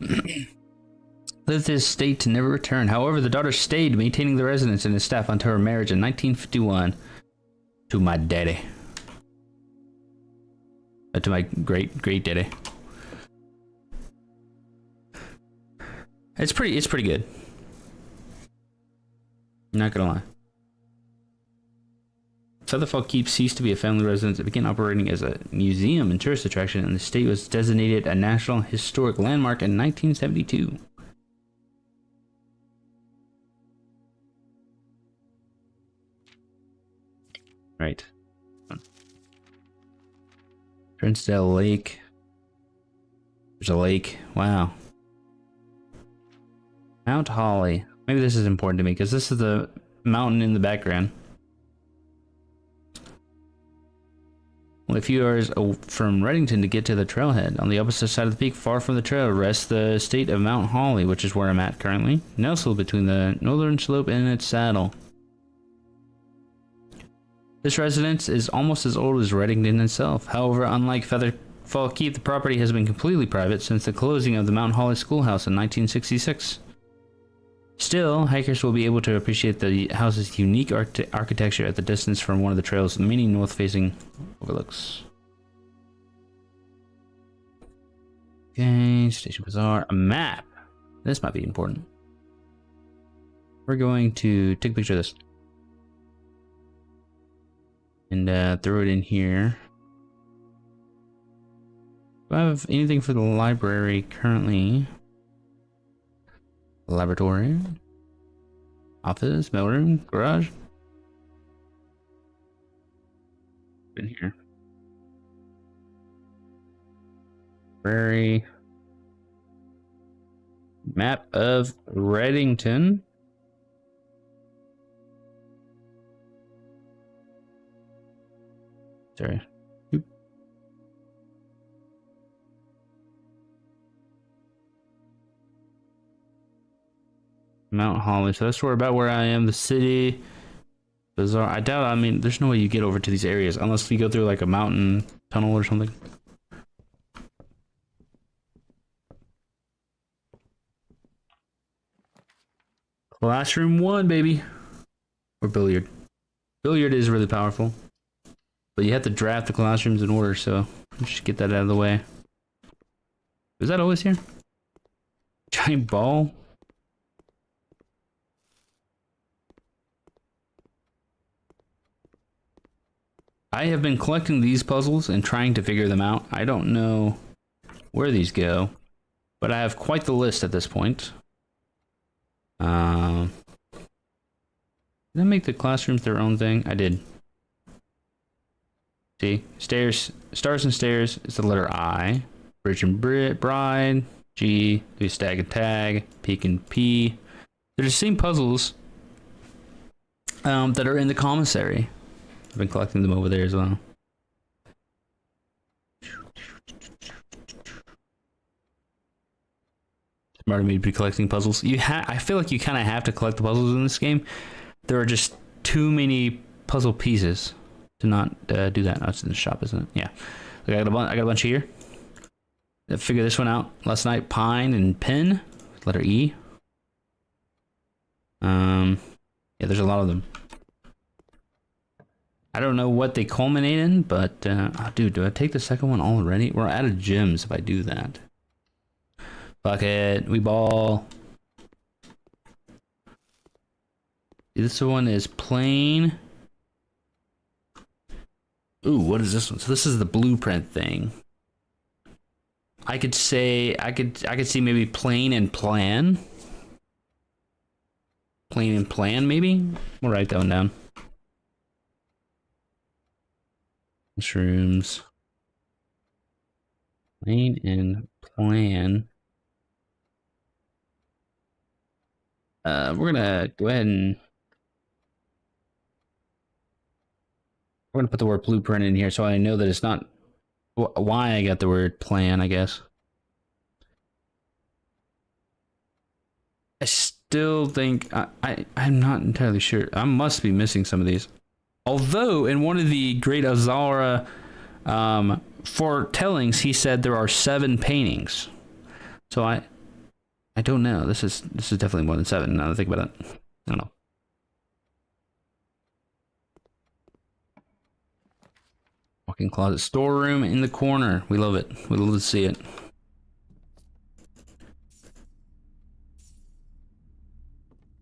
Lived his estate to never return. However, the daughter stayed, maintaining the residence and his staff until her marriage in 1951 to my daddy. To my great daddy. It's pretty good. Not gonna lie. Featherfall Keep ceased to be a family residence. It began operating as a museum and tourist attraction, and the estate was designated a National Historic Landmark in 1972. Right. Trinsdale Lake. There's a lake. Wow. Mount Holly. Maybe this is important to me because this is the mountain in the background. Only a few hours from Reddington to get to the trailhead. On the opposite side of the peak, far from the trail, rests the estate of Mount Holly, which is where I'm at currently. Nestled between the northern slope and its saddle. This residence is almost as old as Reddington itself. However, unlike Featherfall Keep, the property has been completely private since the closing of the Mount Holly Schoolhouse in 1966. Still, hikers will be able to appreciate the house's unique architecture at the distance from one of the trail's many north-facing overlooks. Okay, Station Bazaar. A map. This might be important. We're going to take a picture of this. And throw it in here. Do I have anything for the library currently? Laboratory. Office, mailroom, garage. In here. Library. Map of Reddington. Sorry. Oop. Mount Holly. So that's about where I am. The city. Bazaar. I doubt. I mean, there's no way you get over to these areas unless you go through like a mountain tunnel or something. Classroom 1, baby. Or billiard. Billiard is really powerful. But you have to draft the classrooms in order, so let's just get that out of the way. Is that always here? Giant ball? I have been collecting these puzzles and trying to figure them out. I don't know where these go, but I have quite the list at this point. Did I make the classrooms their own thing? I did. See, stairs, stars and stairs is the letter I. Bridge and bride, G. Do stag and tag, peak and P. They're the same puzzles that are in the commissary. I've been collecting them over there as well. Smart of me to be collecting puzzles. I feel like you kind of have to collect the puzzles in this game. There are just too many puzzle pieces to not do that. Oh, it's in the shop, isn't it? Yeah. I got a bunch here. I figured this one out last night. Pine and Pin, letter E. Yeah, there's a lot of them. I don't know what they culminate in, but oh, dude, do I take the second one already? We're out of gems if I do that. Fuck it, we ball. This one is plain. Ooh, what is this one? So this is the blueprint thing. I could say I could see maybe plain and plan. Plain and plan, maybe? We'll write that one down. Mushrooms. Plain and plan. We're gonna go ahead and we're gonna put the word blueprint in here so I know that it's not why I got the word plan, I guess. I still think I'm not entirely sure. I must be missing some of these. Although in one of the Great Azara foretellings, he said there are 7 paintings. So I don't know. This is definitely more than 7. Now that I think about it, I don't know. Walk-in closet, storeroom in the corner. We love it. We love to see it.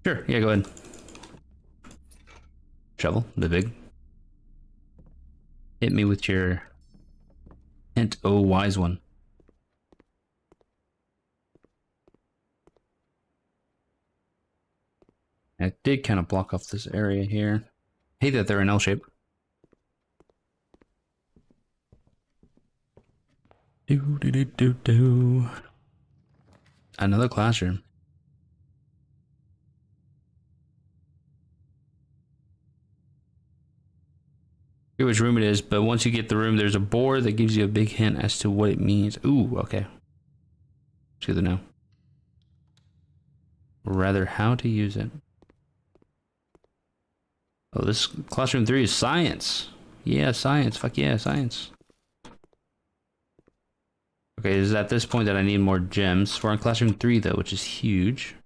Sure. Yeah, go ahead. Shovel, the big. Hit me with your hint, oh wise one. I did kind of block off this area here. Hate that they're in L shape. Do do do do do. Another classroom. I forget which room it is, but once you get the room, there's a board that gives you a big hint as to what it means. Ooh, okay. It's good to know. Or rather, how to use it. Oh, this classroom 3 is science. Yeah, science. Fuck yeah, science. Okay, it is at this point that I need more gems. We're in classroom 3 though, which is huge.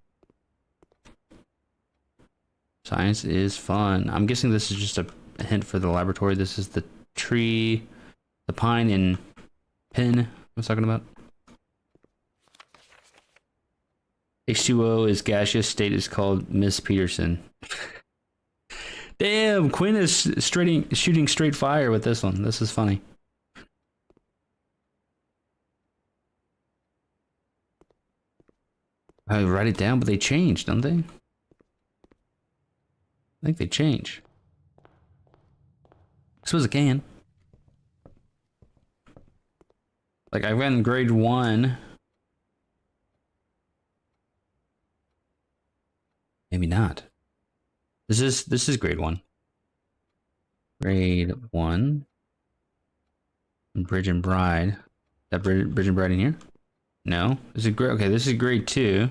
Science is fun. I'm guessing this is just a hint for the laboratory. This is the tree, the pine and pin I was talking about. H2O is gaseous state is called Miss Peterson. Damn, Quinn is shooting straight fire with this one. This is funny. I write it down, but they changed, don't they? I think they change. I suppose it can. Like I went in grade 1. Maybe not. This is grade 1. Grade 1. Bridge and Bride. Is that Bridge and Bride in here? No. This is grade. Okay, this is grade 2.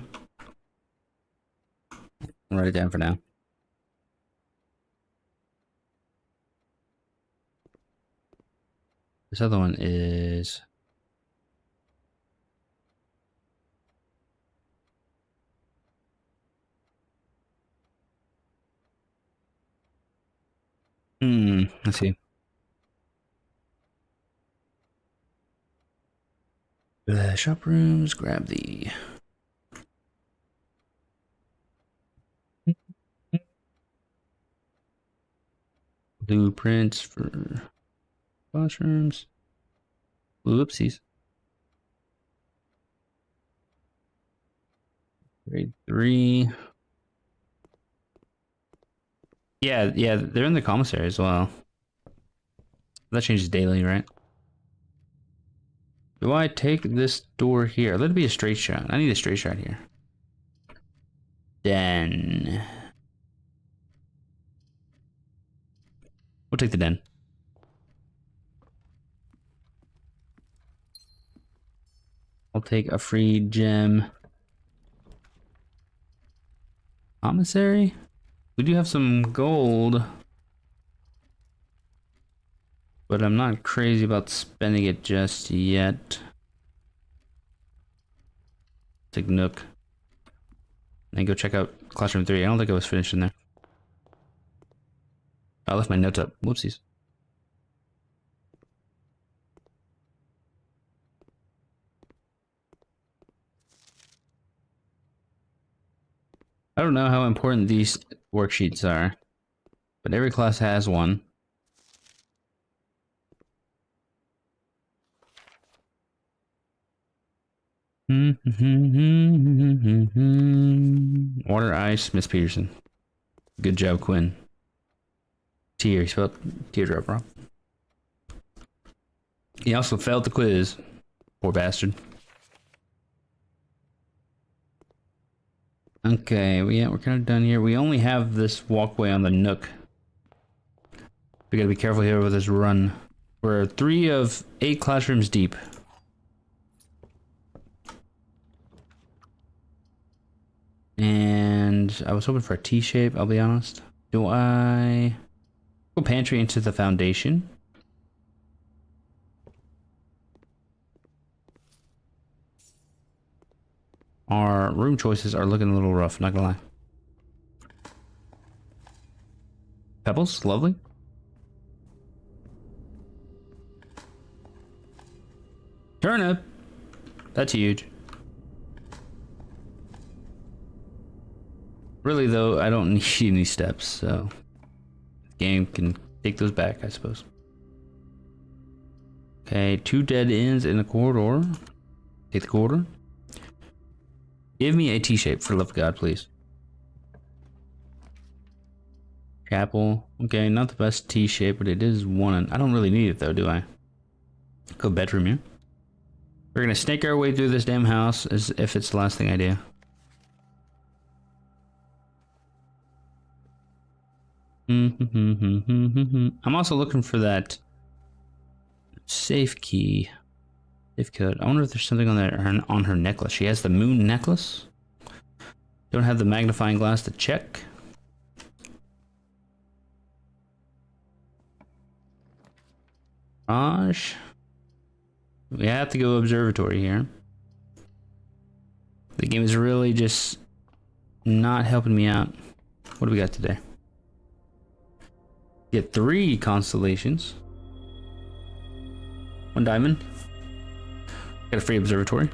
I'll write it down for now. This other one is let's see. Shop rooms, grab the blueprints for classrooms. Whoopsies. Grade 3. Yeah, they're in the commissary as well. That changes daily, right? Do I take this door here? Let it be a straight shot. I need a straight shot here. Den. We'll take the den. I'll take a free gem. Commissary? We do have some gold. But I'm not crazy about spending it just yet. Take Nook. And go check out Classroom 3. I don't think I was finished in there. I left my notes up. Whoopsies. I don't know how important these worksheets are, but every class has one. Water, ice, Miss Peterson. Good job, Quinn. Tear, he spelled teardrop wrong. He also failed the quiz. Poor bastard. Okay, we're kind of done here. We only have this walkway on the Nook. We gotta be careful here with this run. We're 3 of 8 classrooms deep. And I was hoping for a T-shape, I'll be honest. Do I go pantry into the foundation? Our room choices are looking a little rough, not gonna lie. Pebbles, lovely. Turnip, that's huge. Really though, I don't need any steps, so the game can take those back, I suppose. Okay, 2 dead ends in a corridor. Take the corridor. Give me a T-shape, for the love of God, please. Chapel. Okay, not the best T-shape, but it is one. I don't really need it though, do I? Go bedroom here. We're gonna snake our way through this damn house as if it's the last thing I do. I'm also looking for that safe key. Safe code. I wonder if there's something on there on her necklace. She has the moon necklace. Don't have the magnifying glass to check. Gosh. We have to go observatory here. The game is really just not helping me out. What do we got today? Get 3 constellations. 1 diamond. Got a free observatory.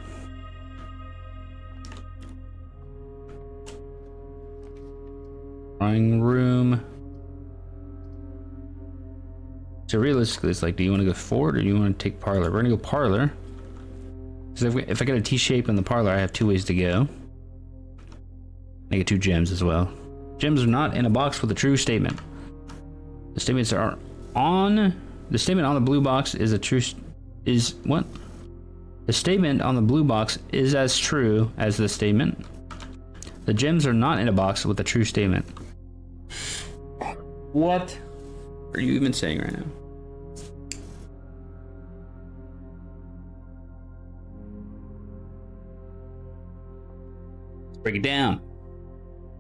Drawing room. So realistically, it's like, do you want to go forward or do you want to take parlor? We're gonna go parlor. Because if I get a T-shape in the parlor, I have 2 ways to go. I get 2 gems as well. Gems are not in a box with a true statement. The statements are on. The statement on the blue box is a true. Is what? The statement on the blue box is as true as the statement. The gems are not in a box with a true statement. What are you even saying right now? Let's break it down.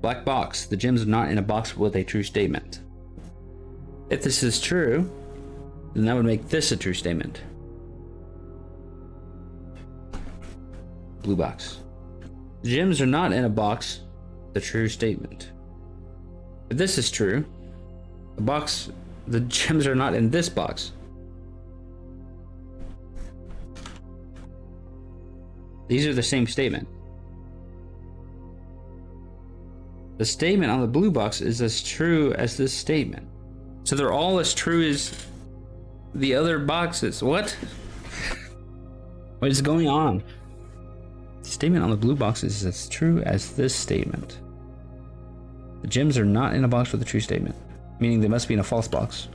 Black box. The gems are not in a box with a true statement. If this is true, then that would make this a true statement. Blue box. The gems are not in a box with a true statement. If this is true, the gems are not in this box. These are the same statement. The statement on the blue box is as true as this statement. So they're all as true as the other boxes. What? What is going on? The statement on the blue box is as true as this statement. The gems are not in a box with a true statement, meaning they must be in a false box.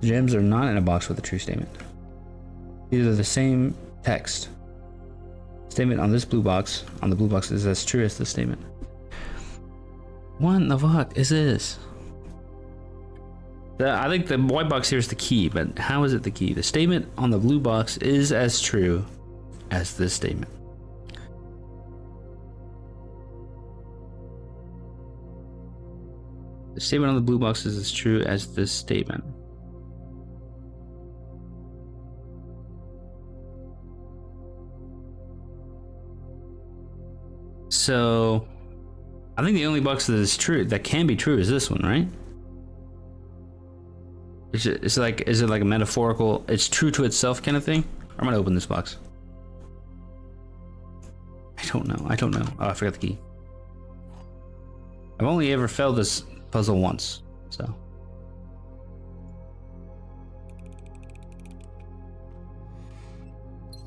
The gems are not in a box with a true statement. These are the same text. Statement on this blue box, on the blue box, is as true as this statement. What the fuck is this? I think the white box here is the key, but how is it the key? The statement on the blue box is as true as this statement. The statement on the blue box is as true as this statement. So, I think the only box that is true, that can be true, is this one, right? Is it like a metaphorical, it's true to itself kind of thing? I'm gonna open this box. I don't know. Oh, I forgot the key. I've only ever failed this puzzle once, so.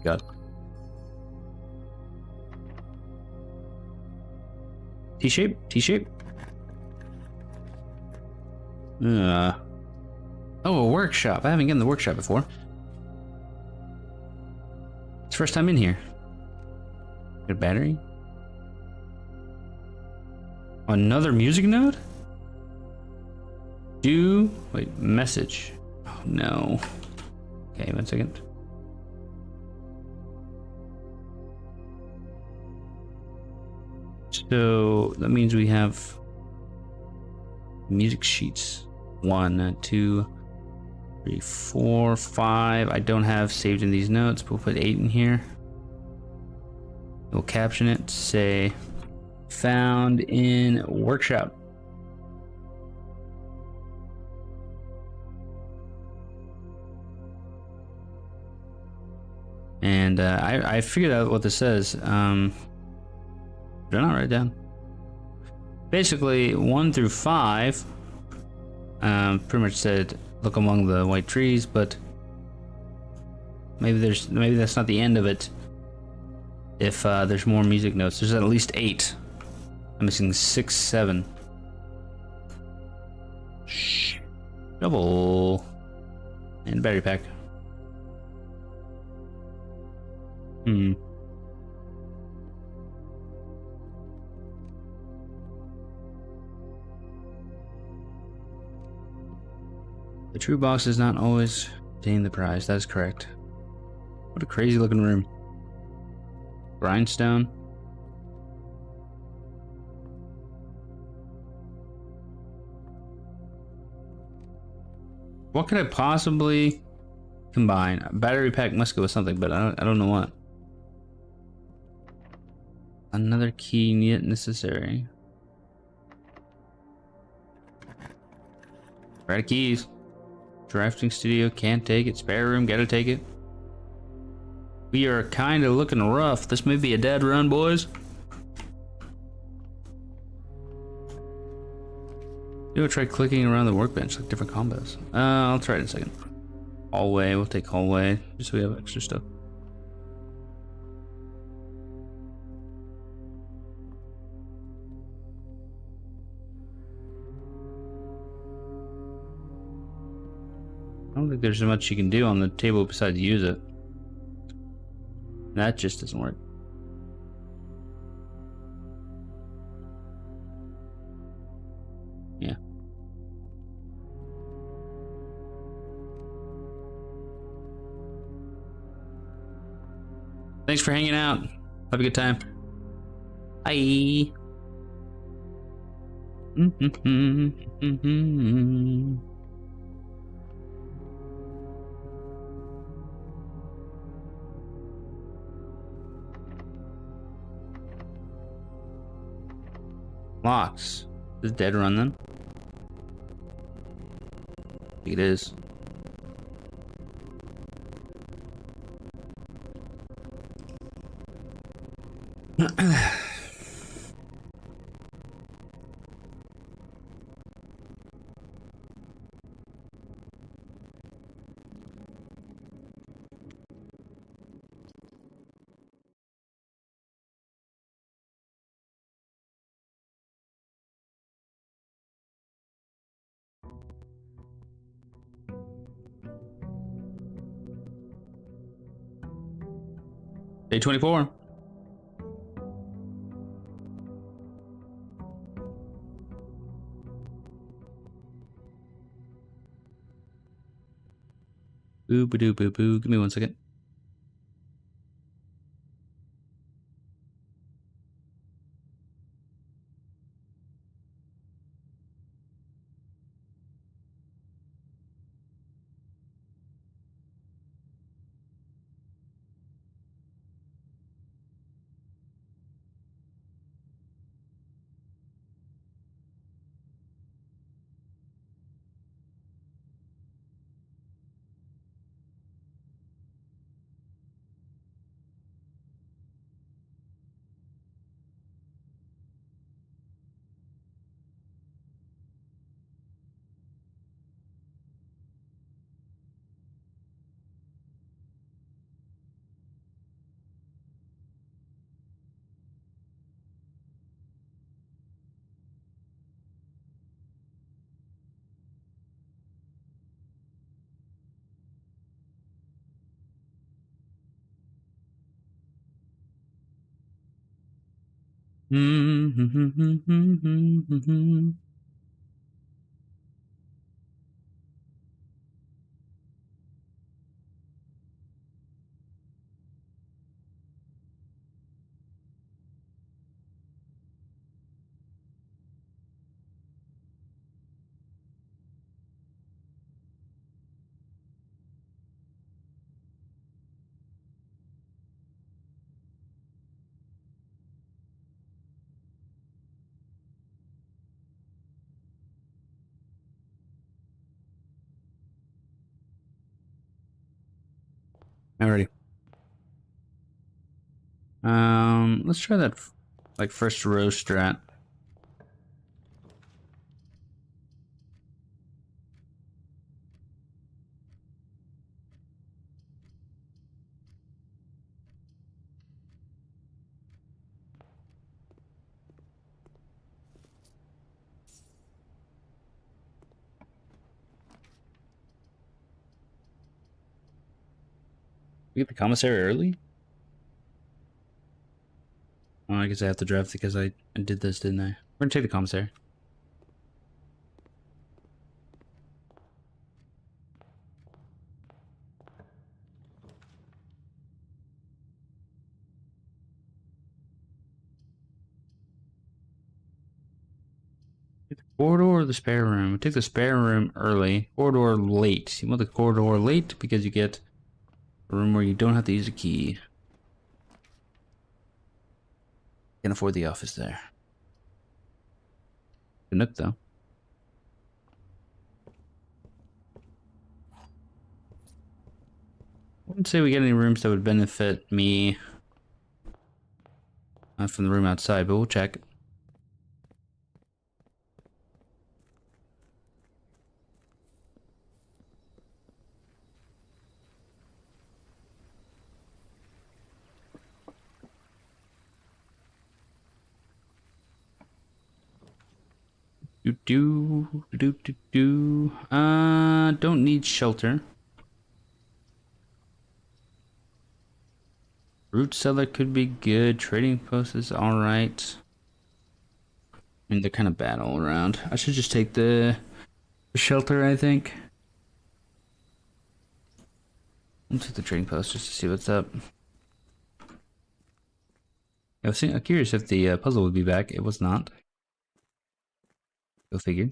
God. T-shape? T-shape? Oh, a workshop. I haven't gotten the workshop before. It's the first time in here. Got a battery? Another music note? Wait, message. Oh no. Okay, 1 second. So that means we have music sheets. 1, 2, 3, 4, 5. I don't have saved in these notes, but we'll put 8 in here. We'll caption it to say found in workshop. And I figured out what this says. Did I not write it down? Basically, 1 through 5 pretty much said look among the white trees, but maybe that's not the end of it. If there's more music notes, there's at least 8. I'm missing 6, 7. Shh. Double and battery pack. Hmm. The true box does not always contain the prize. That is correct. What a crazy looking room. Grindstone. What could I possibly combine? A battery pack must go with something, but I don't know what. Another key yet necessary. Right of keys. Drafting studio, can't take it. Spare room, gotta take it. We are kind of looking rough. This may be a dead run, boys. Maybe try clicking around the workbench, like different combos. I'll try it in a second. Hallway, we'll take hallway, just so we have extra stuff. I don't think there's much you can do on the table besides use it. That just doesn't work. Yeah. Thanks for hanging out. Have a good time. Bye. Locks. Is it dead run then? I think it is. Day 24. Boo ba doo boo boo. Give me 1 second. Alrighty. Let's try that like first row strat. We get the commissary early? Well, I guess I have to draft because I did this, didn't I? We're gonna take the commissary. Take the corridor or the spare room? We'll take the spare room early. Corridor late. You want the corridor late because you get a room where you don't have to use a key. Can't afford the office there. Good nook though. I wouldn't say we get any rooms that would benefit me from the room outside, but we'll check. Don't need shelter. Root cellar could be good. Trading post is alright. I mean, they're kind of bad all around. I should just take the shelter, I think. I'll take the trading post just to see what's up. I was curious if the puzzle would be back. It was not. Go figure.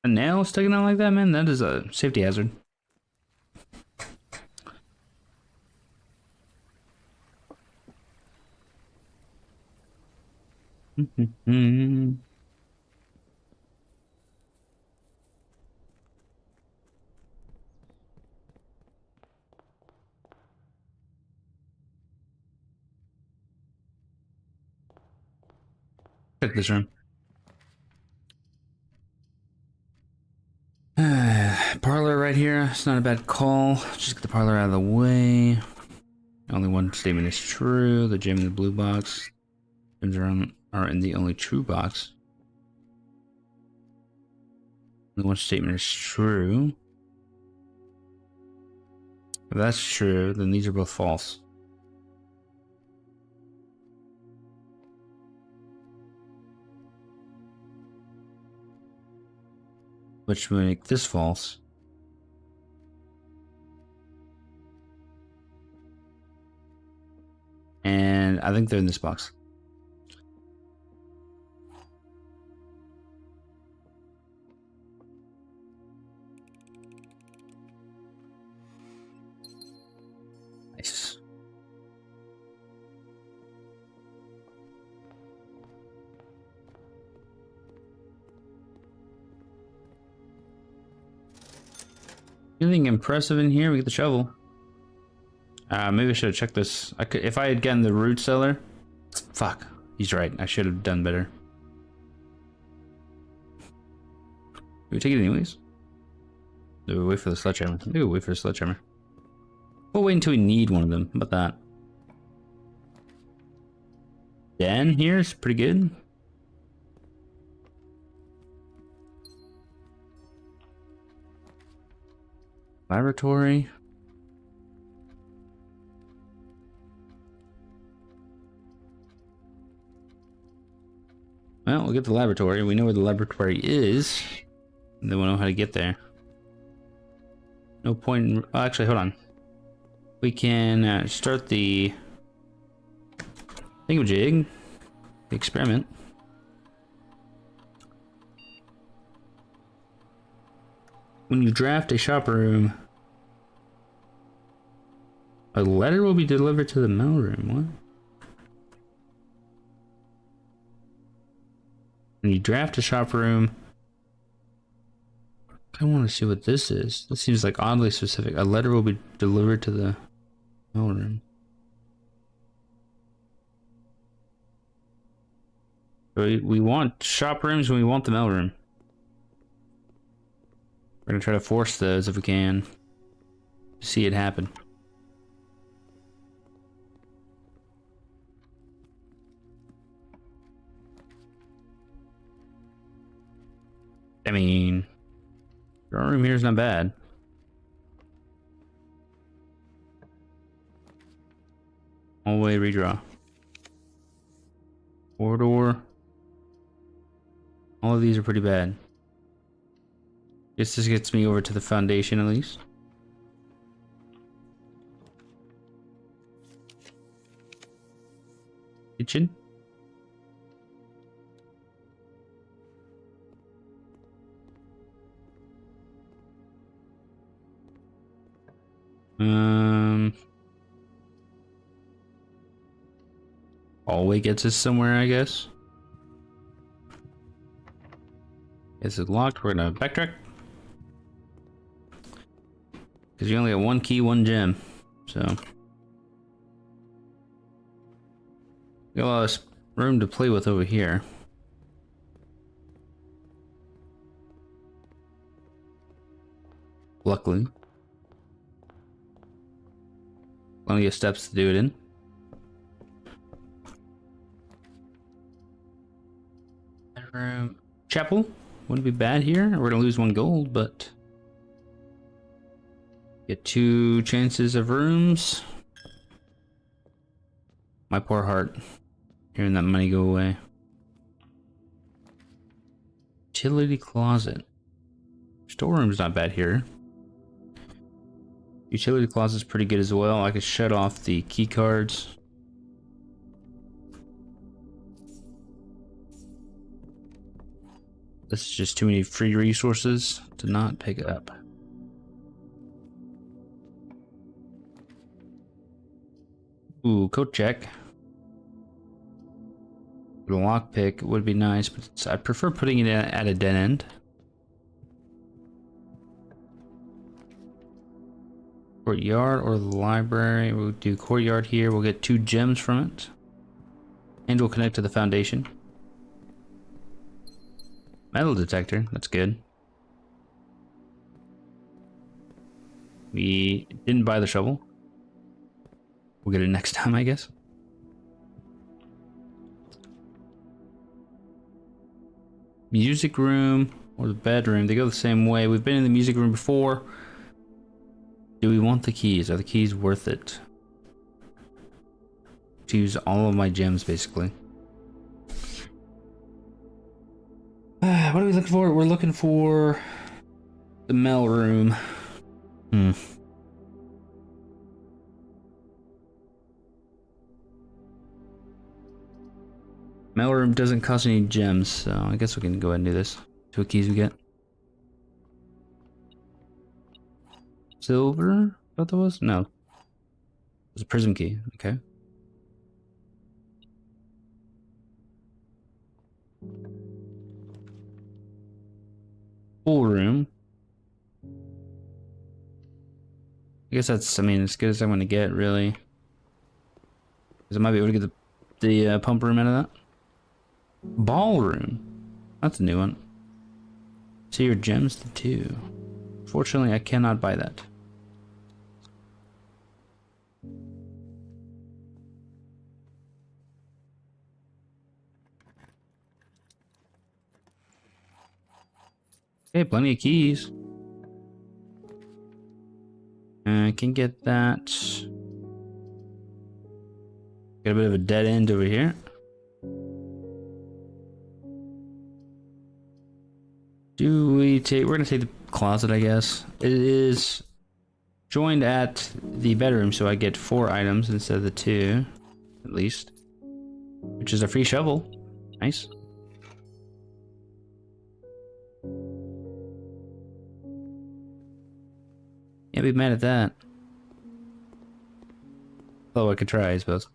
A nail sticking out like that, man? That is a safety hazard. Check this room. Parlor right here. It's not a bad call. Just get the parlor out of the way. Only one statement is true. The gem in the blue box. Gems are in the only true box. Only one statement is true. If that's true, then these are both false. Which would make this false. And I think they're in this box. Nice. Anything impressive in here? We get the shovel. Maybe I should have checked this. If I had gotten the root cellar. Fuck. He's right. I should have done better. Do we take it anyways? Do we wait for the sledgehammer? Maybe we'll wait for the sledgehammer. We'll wait until we need one of them. How about that? Den here is pretty good. Laboratory. Well, we'll get the laboratory. We know where the laboratory is. And then we'll know how to get there. No point in... Oh, actually, hold on. We can start the... thingamajig. The experiment. When you draft a shop room, a letter will be delivered to the mailroom. What? When you draft a shop room, I want to see what this is. This seems like oddly specific. A letter will be delivered to the mailroom. We want shop rooms and we want the mailroom. We're gonna try to force those if we can. See it happen. I mean, Our room here is not bad. Hallway redraw. Corridor. All of these are pretty bad. Guess this gets me over to the foundation at least. Kitchen. Hallway gets us somewhere, I guess. Is it locked? We're gonna backtrack. Because you only have one key, one gem. So. Got a lot of room to play with over here. Luckily. Plenty of steps to do it in. Bedroom. Chapel. Wouldn't be bad here. We're gonna lose one gold, but get 2 chances of rooms. My poor heart. Hearing that money go away. Utility closet. Storeroom's not bad here. Utility closet's pretty good as well. I could shut off the key cards. This is just too many free resources to not pick up. Ooh, coat check. The lockpick would be nice, but I'd prefer putting it at a dead end. Courtyard or the library. We'll do courtyard here. We'll get 2 gems from it. And we'll connect to the foundation. Metal detector, that's good. We didn't buy the shovel. We'll get it next time, I guess. Music room or the bedroom, they go the same way. We've been in the music room before. Do we want the keys? Are the keys worth it? To use all of my gems, basically. What are we looking for? We're looking for the mail room. Mail room doesn't cost any gems, so I guess we can go ahead and do this. See what keys we get. Silver? I thought that was? No. It was a prism key. Okay. Full room. I guess that's, I mean, as good as I'm going to get, really. Because I might be able to get the pump room out of that. Ballroom. That's a new one. See your gems to 2. Fortunately, I cannot buy that. Okay, plenty of keys. I can get that. Got a bit of a dead end over here. Do we take... We're gonna take the closet, I guess. It is joined at the bedroom, so I get 4 items instead of the 2, at least. Which is a free shovel. Nice. Can't be mad at that. Although I could try, I suppose.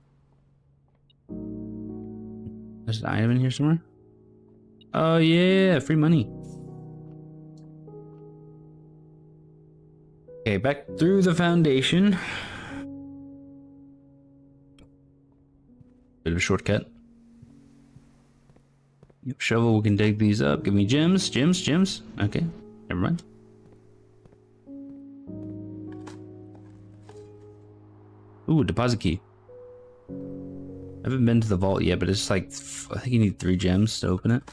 There's an item in here somewhere? Oh yeah, free money. Okay, back through the foundation. Bit of a shortcut. Yep, shovel, we can dig these up. Give me gems, gems, gems. Okay, never mind. Ooh, deposit key. I haven't been to the vault yet, but it's like, I think you need 3 gems to open it.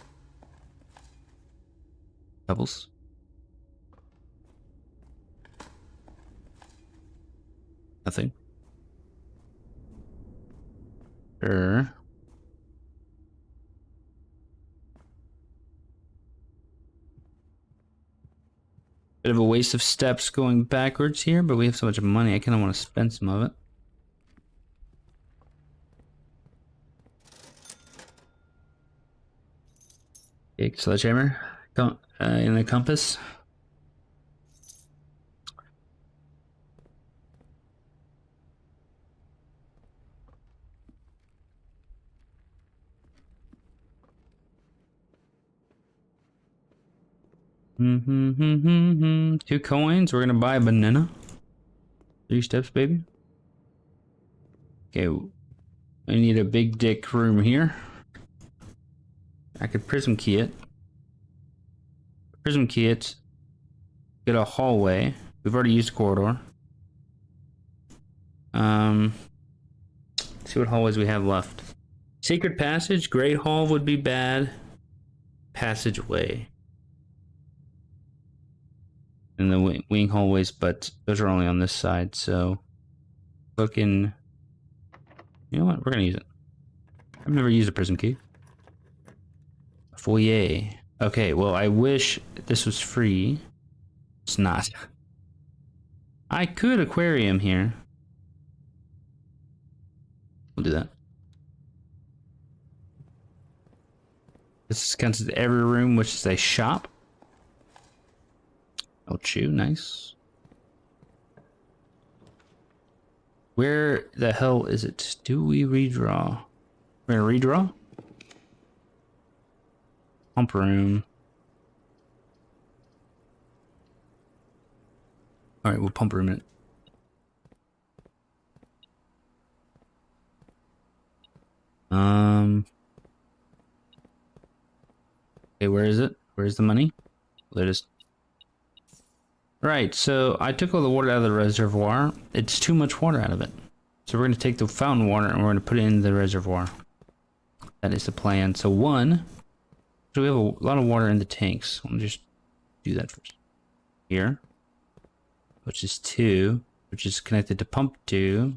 Pebbles. Nothing. Sure. Bit of a waste of steps going backwards here, but we have so much money, I kind of want to spend some of it. Okay, sledgehammer in the compass. Mm-hmm. 2 coins. We're gonna buy a banana. 3 steps, baby. Okay, I need a big dick room here. I could prism key it. Prism key it. Get a hallway. We've already used corridor. See what hallways we have left. Secret passage. Great hall would be bad. Passageway. And the wing hallways, but those are only on this side, so looking. You know what? We're gonna use it. I've never used a prism key. Foyer. Okay, well, I wish this was free. It's not. I could aquarium here. We'll do that. This counts as every room, which is a shop. Oh, chew, nice. Where the hell is it? Do we redraw? We're gonna redraw? Pump room. Alright, we'll pump room it. Okay, where is it? Where's the money? There it is. Right, so I took all the water out of the reservoir. It's too much water out of it. So we're going to take the fountain water and we're going to put it in the reservoir. That is the plan. So so we have a lot of water in the tanks. Let me just do that first. Here. Which is 2. Which is connected to pump 2.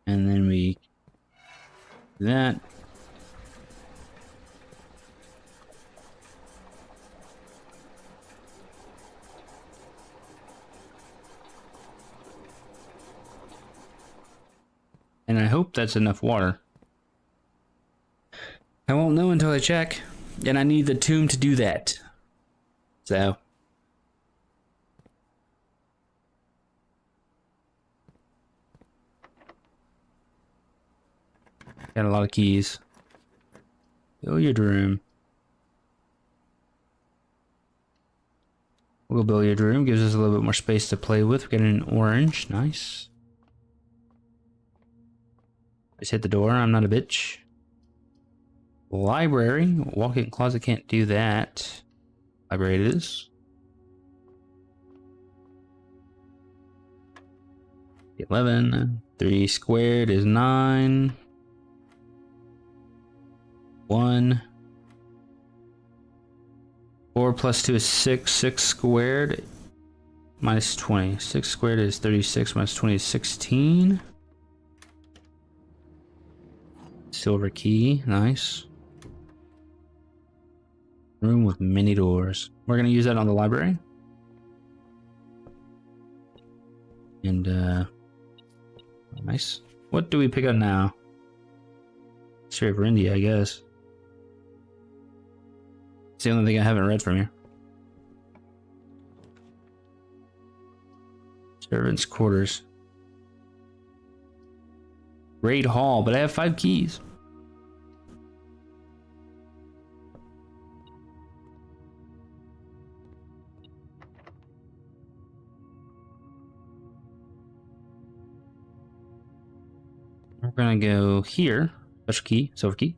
And then we do that. And I hope that's enough water. I won't know until I check. And I need the tomb to do that. So. Got a lot of keys. Billiard room. We'll go billiard room. Gives us a little bit more space to play with. We got an orange. Nice. Just hit the door. I'm not a bitch. Library. Walk-in closet can't do that. Library it is. 11. 3 squared is 9. 1. 4 plus 2 is 6. 6 squared minus 20. 6 squared is 36 minus 20 is 16. Silver key. Nice. Room with many doors. We're going to use that on the library. And, nice. What do we pick up now? History of India, I guess. It's the only thing I haven't read from here. Servants' quarters. Great hall, but I have 5 keys. We're gonna go here. Special key, silver key.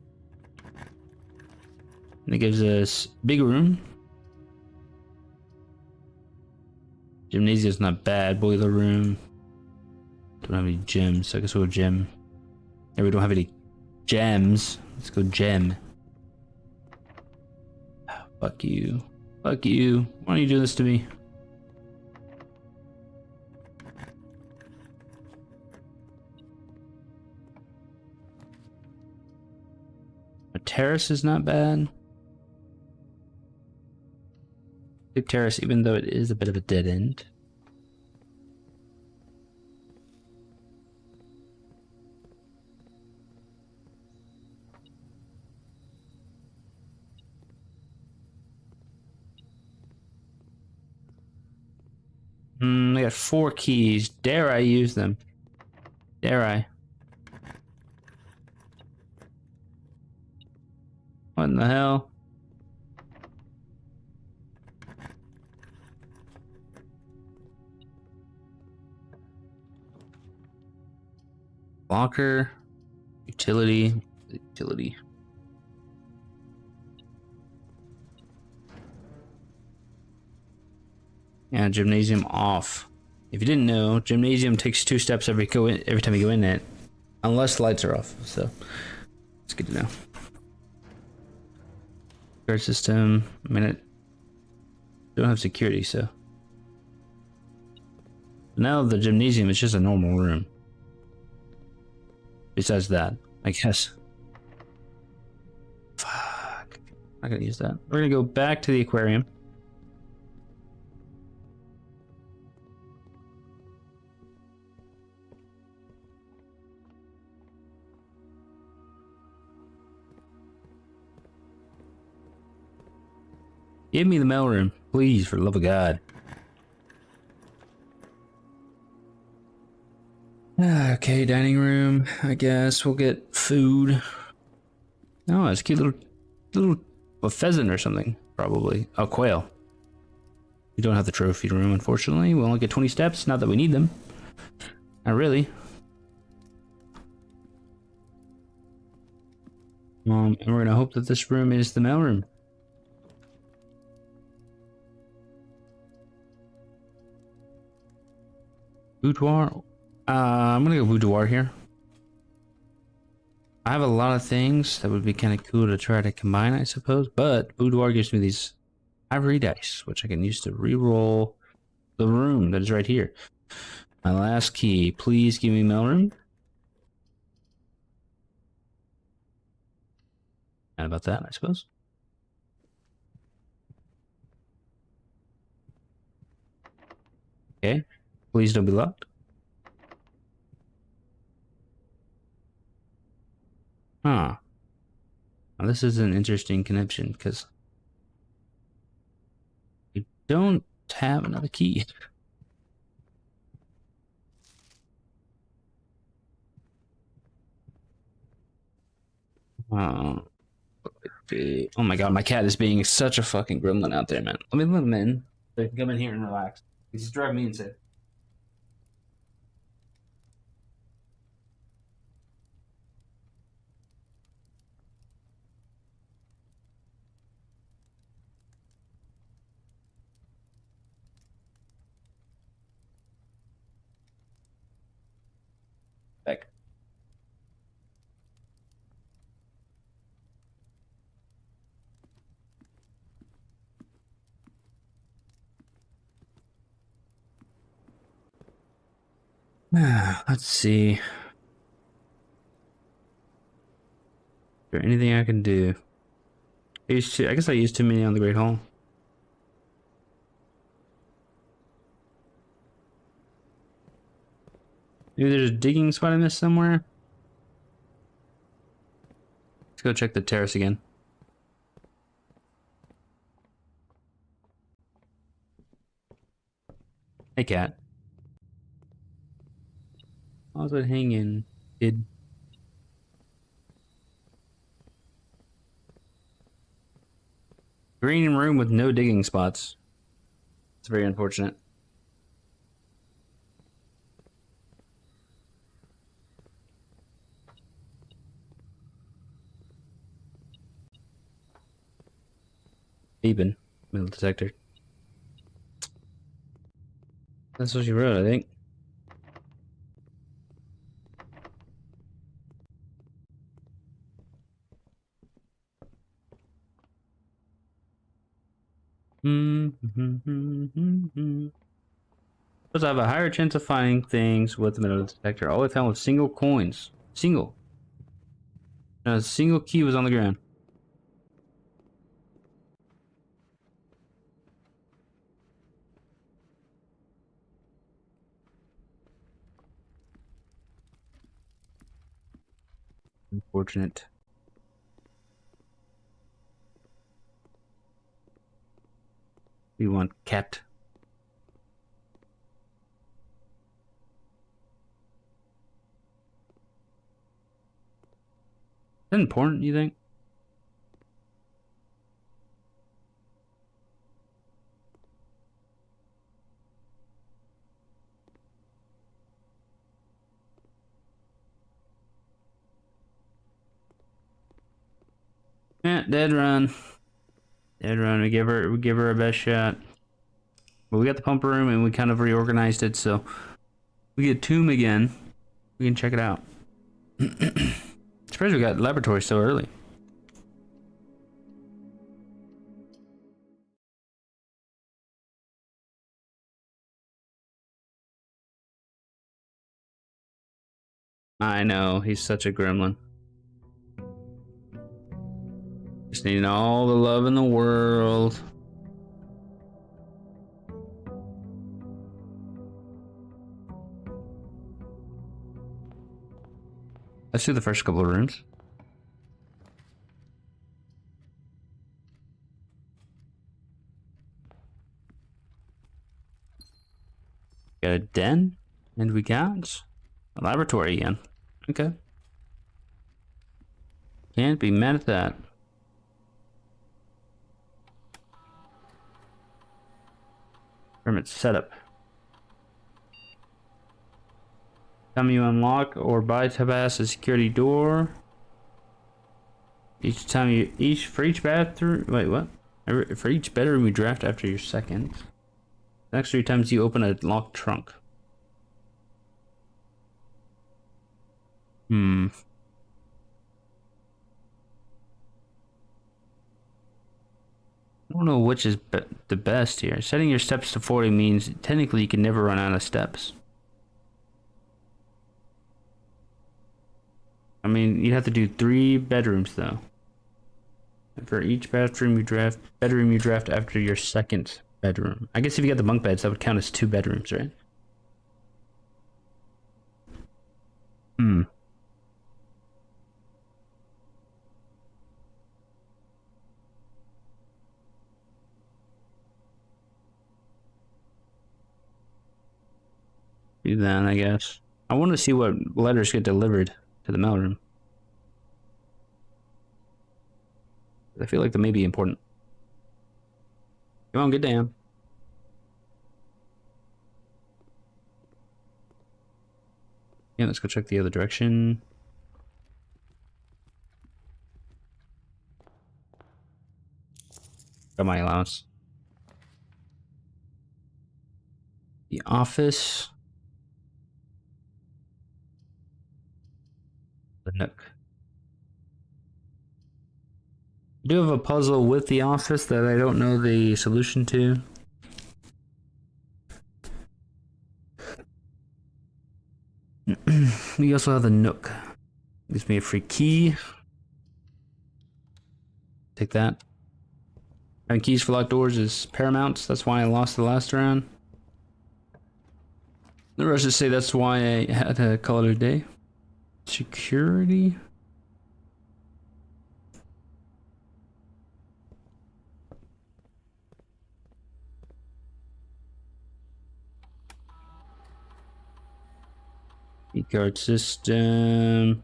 And it gives us big room. Gymnasium's not bad. Boiler room. Don't have any gyms, so I guess we'll go gym. Yeah, we don't have any gems. Let's go gem. Fuck you. Fuck you. Why don't you do this to me? A terrace is not bad. Big terrace, even though it is a bit of a dead end. I got 4 keys. Dare I use them? Dare I? What in the hell? Locker. Utility. Utility. Yeah, gymnasium off. If you didn't know, gymnasium takes 2 steps every time you go in it, unless lights are off. So it's good to know. Guard system. I mean, it don't have security, so now the gymnasium is just a normal room. Besides that, I guess. Fuck. I'm not gonna use that. We're gonna go back to the aquarium. Give me the mailroom, please, for the love of God. Okay, dining room. I guess we'll get food. Oh, it's a cute little a pheasant or something, probably. Oh, quail. We don't have the trophy room, unfortunately. We only get 20 steps. Not that we need them. Not really. And we're gonna hope that this room is the mailroom. Boudoir. I'm gonna go boudoir here. I have a lot of things that would be kind of cool to try to combine, I suppose. But boudoir gives me these ivory dice, which I can use to re-roll the room that is right here. My last key. Please give me mailroom. And about that, I suppose. Okay. Please don't be locked. Huh. Now this is an interesting connection because we don't have another key. Oh. Oh my god, my cat is being such a fucking gremlin out there, man. Let him in. They can come in here and relax. He's driving me insane. Back. Let's see. Is there anything I can do? I guess I used too many on the Great Hall. Maybe there's a digging spot I missed somewhere. Let's go check the terrace again. Hey, cat. How's it hanging, kid? Green room with no digging spots. It's very unfortunate. Beeping. Metal detector. That's what she wrote, I think. Plus, I have a higher chance of finding things with the metal detector. All I found was single coins. Single. A single key was on the ground. Unfortunate. We want cat. Is that important, you think? Yeah, dead run. Dead run. We give her a best shot. But we got the pump room and we kind of reorganized it, so we get tomb again. We can check it out. Surprised we got laboratory so early. I know, he's such a gremlin. Just needing all the love in the world. Let's do the first couple of rooms. Got a den, and we got a laboratory again. Okay. Can't be mad at that. Permit setup. Time you unlock or bypass a security door. For each bathroom. Wait, what? For each bedroom you draft after your second. Next 3 times you open a locked trunk. I don't know which is the best here. Setting your steps to 40 means technically you can never run out of steps. I mean, you have to do 3 bedrooms though. And for each bedroom you draft after your second bedroom. I guess if you got the bunk beds, that would count as 2 bedrooms, right? Do that, I guess. I want to see what letters get delivered to the mailroom. I feel like they may be important. Come on, get down. Yeah, let's go check the other direction. Got my allowance. The office. The nook. I do have a puzzle with the office that I don't know the solution to. We also have the nook. Gives me a free key. Take that. Having keys for locked doors is paramount. That's why I lost the last round. The rest just say that's why I had to call it a day. Security. Card system.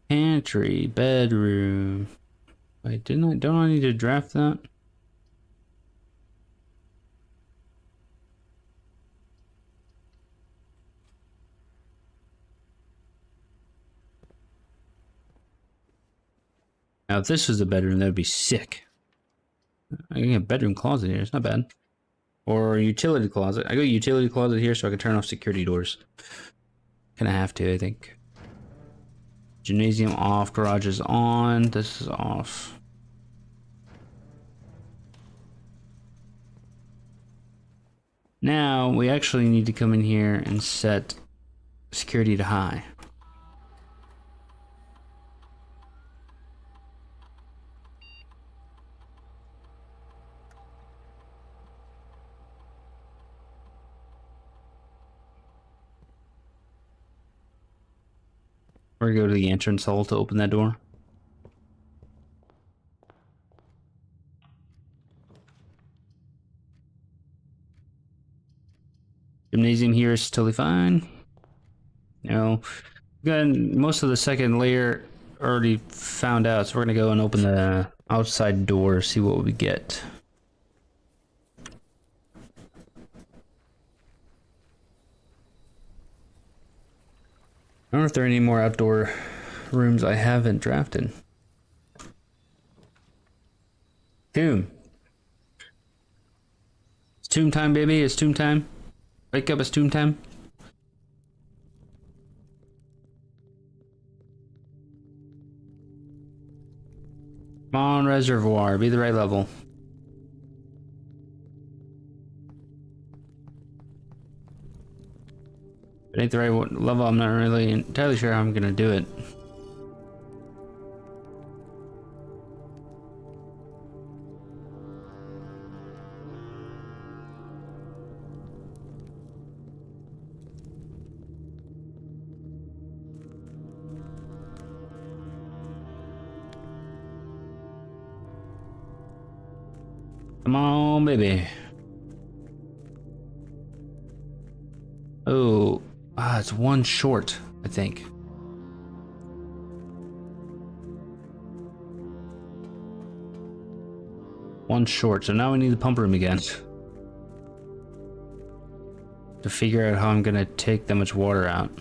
Pantry, bedroom. Wait, don't I need to draft that? Now, if this was a bedroom, that would be sick. I can get a bedroom closet here. It's not bad. Or a utility closet. I got a utility closet here so I can turn off security doors. Gonna have to, I think. Gymnasium off. Garage is on. This is off. Now, we actually need to come in here and set security to high. Or go to the entrance hall to open that door. Gymnasium here is totally fine. You know, got most of the second layer already found out, so we're gonna go and open the outside door, see what we get. I don't know if there are any more outdoor rooms I haven't drafted. Tomb. It's tomb time, baby. It's tomb time. Wake up, it's tomb time. Come on, reservoir. Be the right level. If it ain't the right level, I'm not really entirely sure how I'm gonna do it. Come on, baby. Oh, it's one short, I think. One short, so now we need the pump room again. To figure out how I'm gonna take that much water out.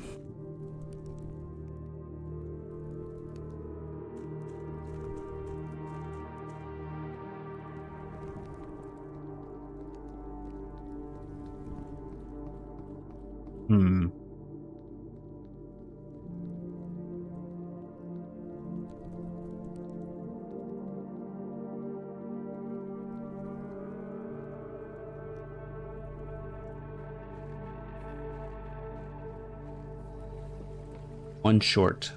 One short.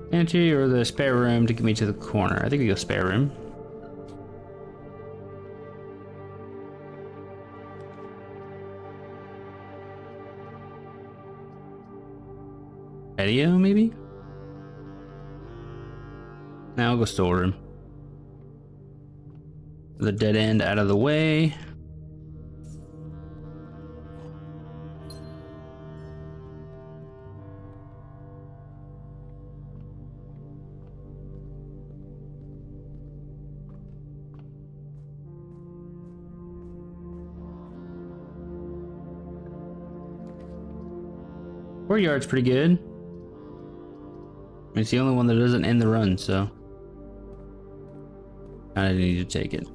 Pantry or the spare room to get me to the corner. I think we go spare room. Patio, maybe? Now I'll go storeroom. The dead end out of the way. Courtyard's pretty good. It's the only one that doesn't end the run, so I need to take it.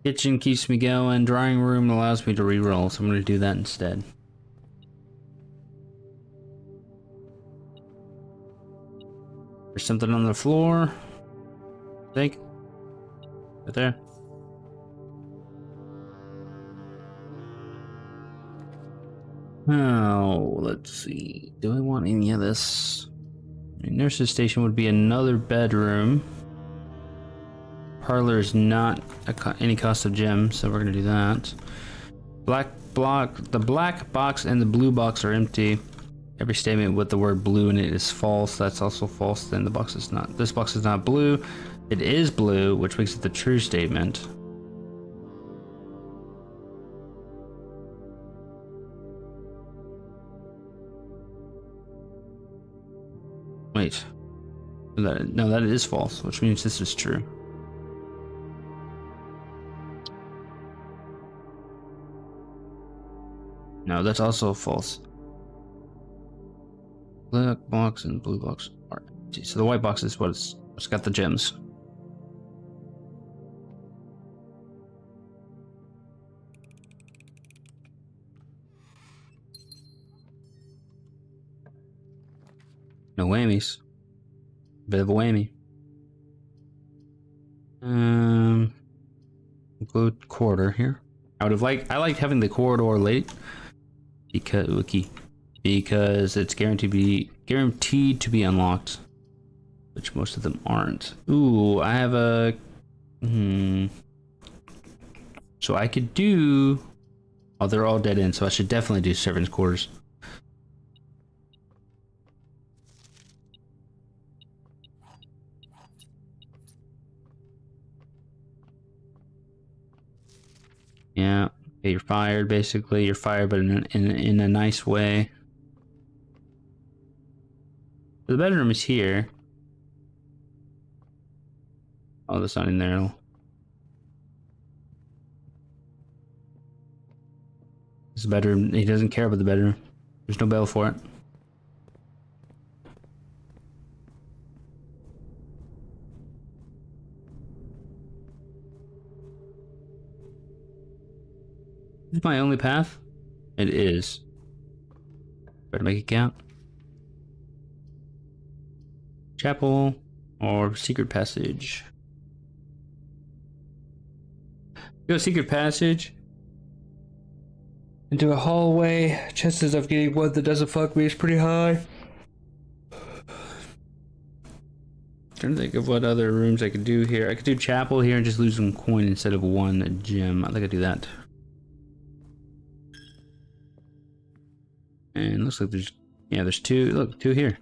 Kitchen keeps me going. Drawing room allows me to reroll, so I'm going to do that instead. There's something on the floor. I think. Right there. Oh, let's see. Do I want any of this? Nurse's station would be another bedroom. Parlor is not any cost of gem, so we're gonna do that. Black block. The black box and the blue box are empty. every statement with the word blue in it is false. That's also false. Then the box is not. This box is not blue. It is blue, which makes it the true statement. Wait. No, that is false, which means this is true. No, that's also false. Black box and blue box are empty. So the white box is what's got the gems. No whammies. Bit of a whammy. We'll go corridor here. I liked having the corridor late because it's guaranteed to be unlocked, which most of them aren't. Ooh, I have a so I could do. Oh, they're all dead end, so I should definitely do servants' quarters. Yeah, okay, you're fired. Basically, you're fired, but in a nice way. The bedroom is here. Oh, that's not in there at all. This bedroom, he doesn't care about the bedroom. There's no bell for it. Is this my only path? It is. Better make it count. Chapel or secret passage. Go secret passage. Into a hallway. Chances of getting one that doesn't fuck me is pretty high. Trying to think of what other rooms I could do here. I could do chapel here and just lose one coin instead of one gem. I think I'd do that. And looks like there's two. Look, two here.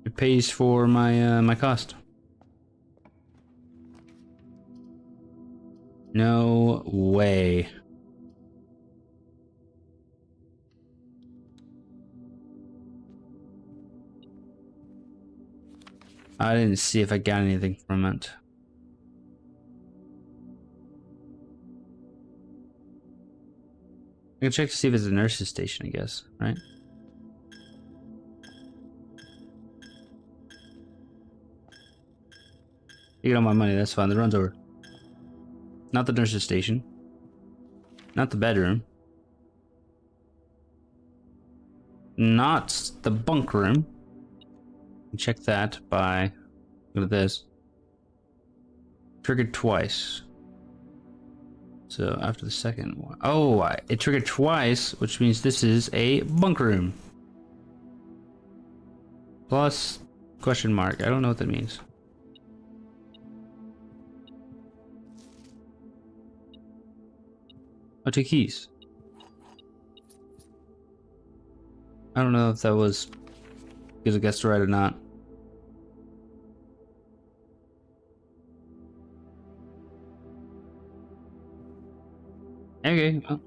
It pays for my my cost. No way. I didn't see if I got anything from it. I can check to see if it's a nurse's station, I guess, right? You get all my money, that's fine. The run's over. Not the nurse's station. Not the bedroom. Not the bunk room. Check that by... Look at this. Triggered twice. So after the second one... Oh, it triggered twice, which means this is a bunk room. Plus, question mark. I don't know what that means. Oh, 2 keys. I don't know if that was because I guessed right or not. Okay. Well.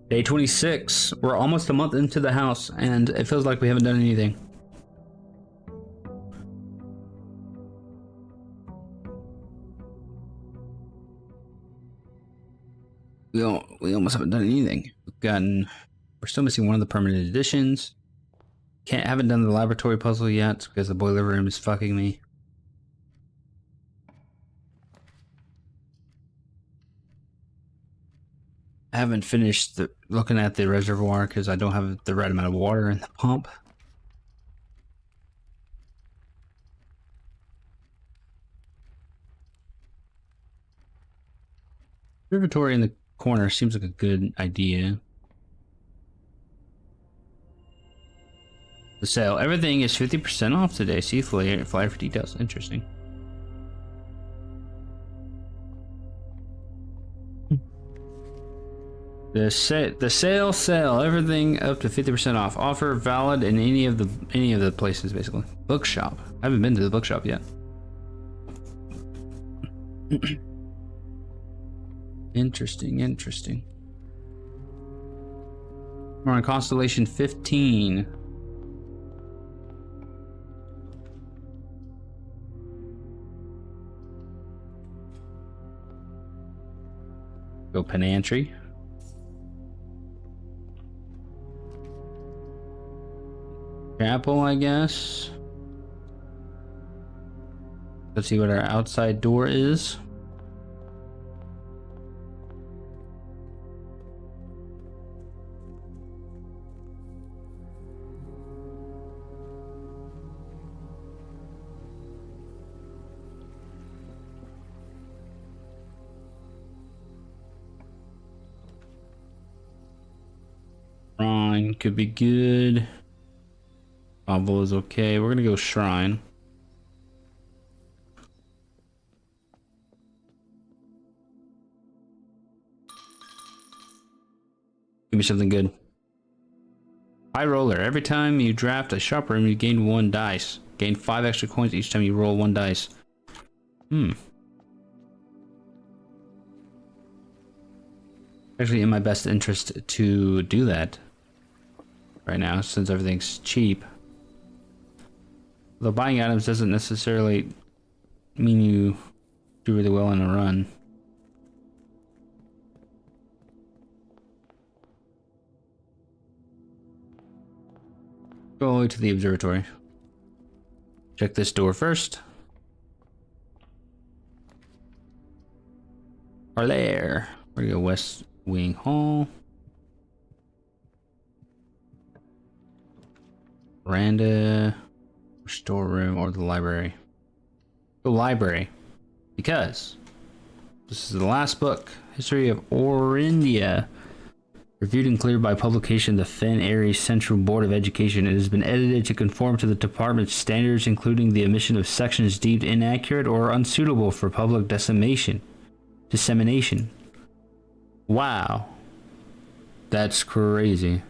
Day 26. We're almost a month into the house, and it feels like we haven't done anything. We almost haven't done anything. We're still missing one of the permanent additions. Haven't done the laboratory puzzle yet because the boiler room is fucking me. I haven't finished looking at the reservoir because I don't have the right amount of water in the pump. Observatory in the corner seems like a good idea. The sale. Everything is 50% off today. See flyer for details. Interesting. The sale. Everything up to 50% off. Offer valid in any of the places, basically. Bookshop. I haven't been to the bookshop yet. Interesting. We're on Constellation 15. Go Penantry. Chapel, I guess. Let's see what our outside door is. Shrine could be good. Novel is okay. We're gonna go shrine. Give me something good. High roller. Every time you draft a shop room, you gain 1 dice. Gain 5 extra coins each time you roll 1 dice. Actually in my best interest to do that right now, since everything's cheap. Though buying items doesn't necessarily mean you do really well in a run. Go all the way to the observatory. Check this door first. Parlor. We're gonna go West Wing Hall. Veranda. Storeroom or the library. The library. Because this is the last book. History of Orindia. Reviewed and cleared by publication the Fen Aerie Central Board of Education. It has been edited to conform to the department's standards, including the omission of sections deemed inaccurate or unsuitable for public dissemination. Wow. That's crazy.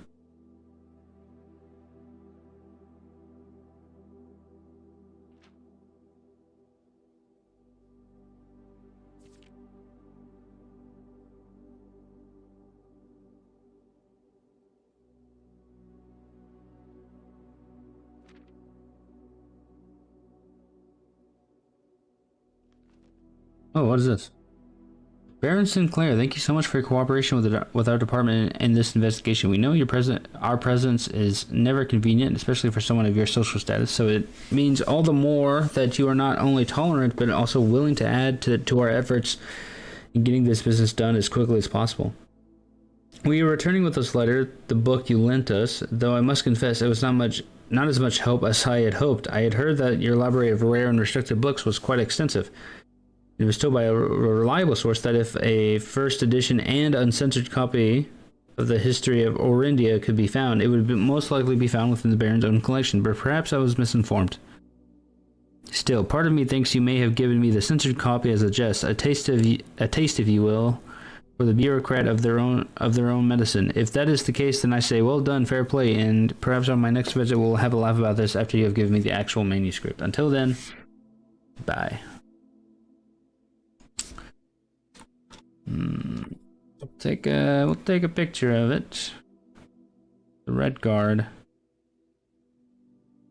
Oh, what is this? Baron Sinclair, thank you so much for your cooperation with our department in this investigation. We know our presence is never convenient, especially for someone of your social status, so it means all the more that you are not only tolerant, but also willing to add to our efforts in getting this business done as quickly as possible. We are returning with this letter, the book you lent us, though I must confess it was not as much help as I had hoped. I had heard that your library of rare and restricted books was quite extensive. It was told by a reliable source that if a first edition and uncensored copy of the history of Orindia could be found, it would most likely be found within the Baron's own collection, but perhaps I was misinformed. Still, part of me thinks you may have given me the censored copy as a jest, a taste, if you will, for the bureaucrat of their own medicine. If that is the case, then I say, well done, fair play, and perhaps on my next visit we'll have a laugh about this after you have given me the actual manuscript. Until then, bye. We'll take a picture of it. The red guard.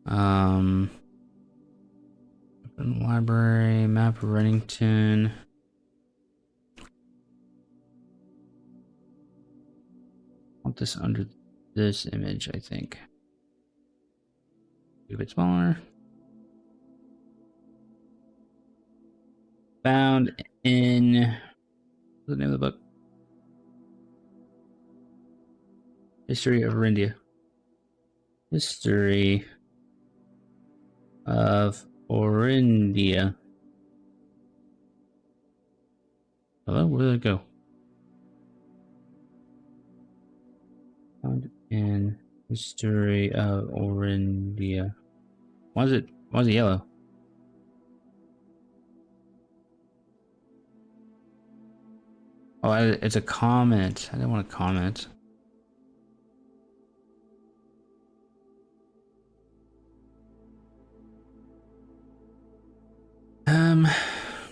Open library, map of Reddington. I want this under this image, I think. A bit smaller. Found in... What's the name of the book? History of Orindia. History of Orindia. Hello, where did it go? Found in history of Orindia. Why is it yellow? Oh, it's a comment. I didn't want to comment.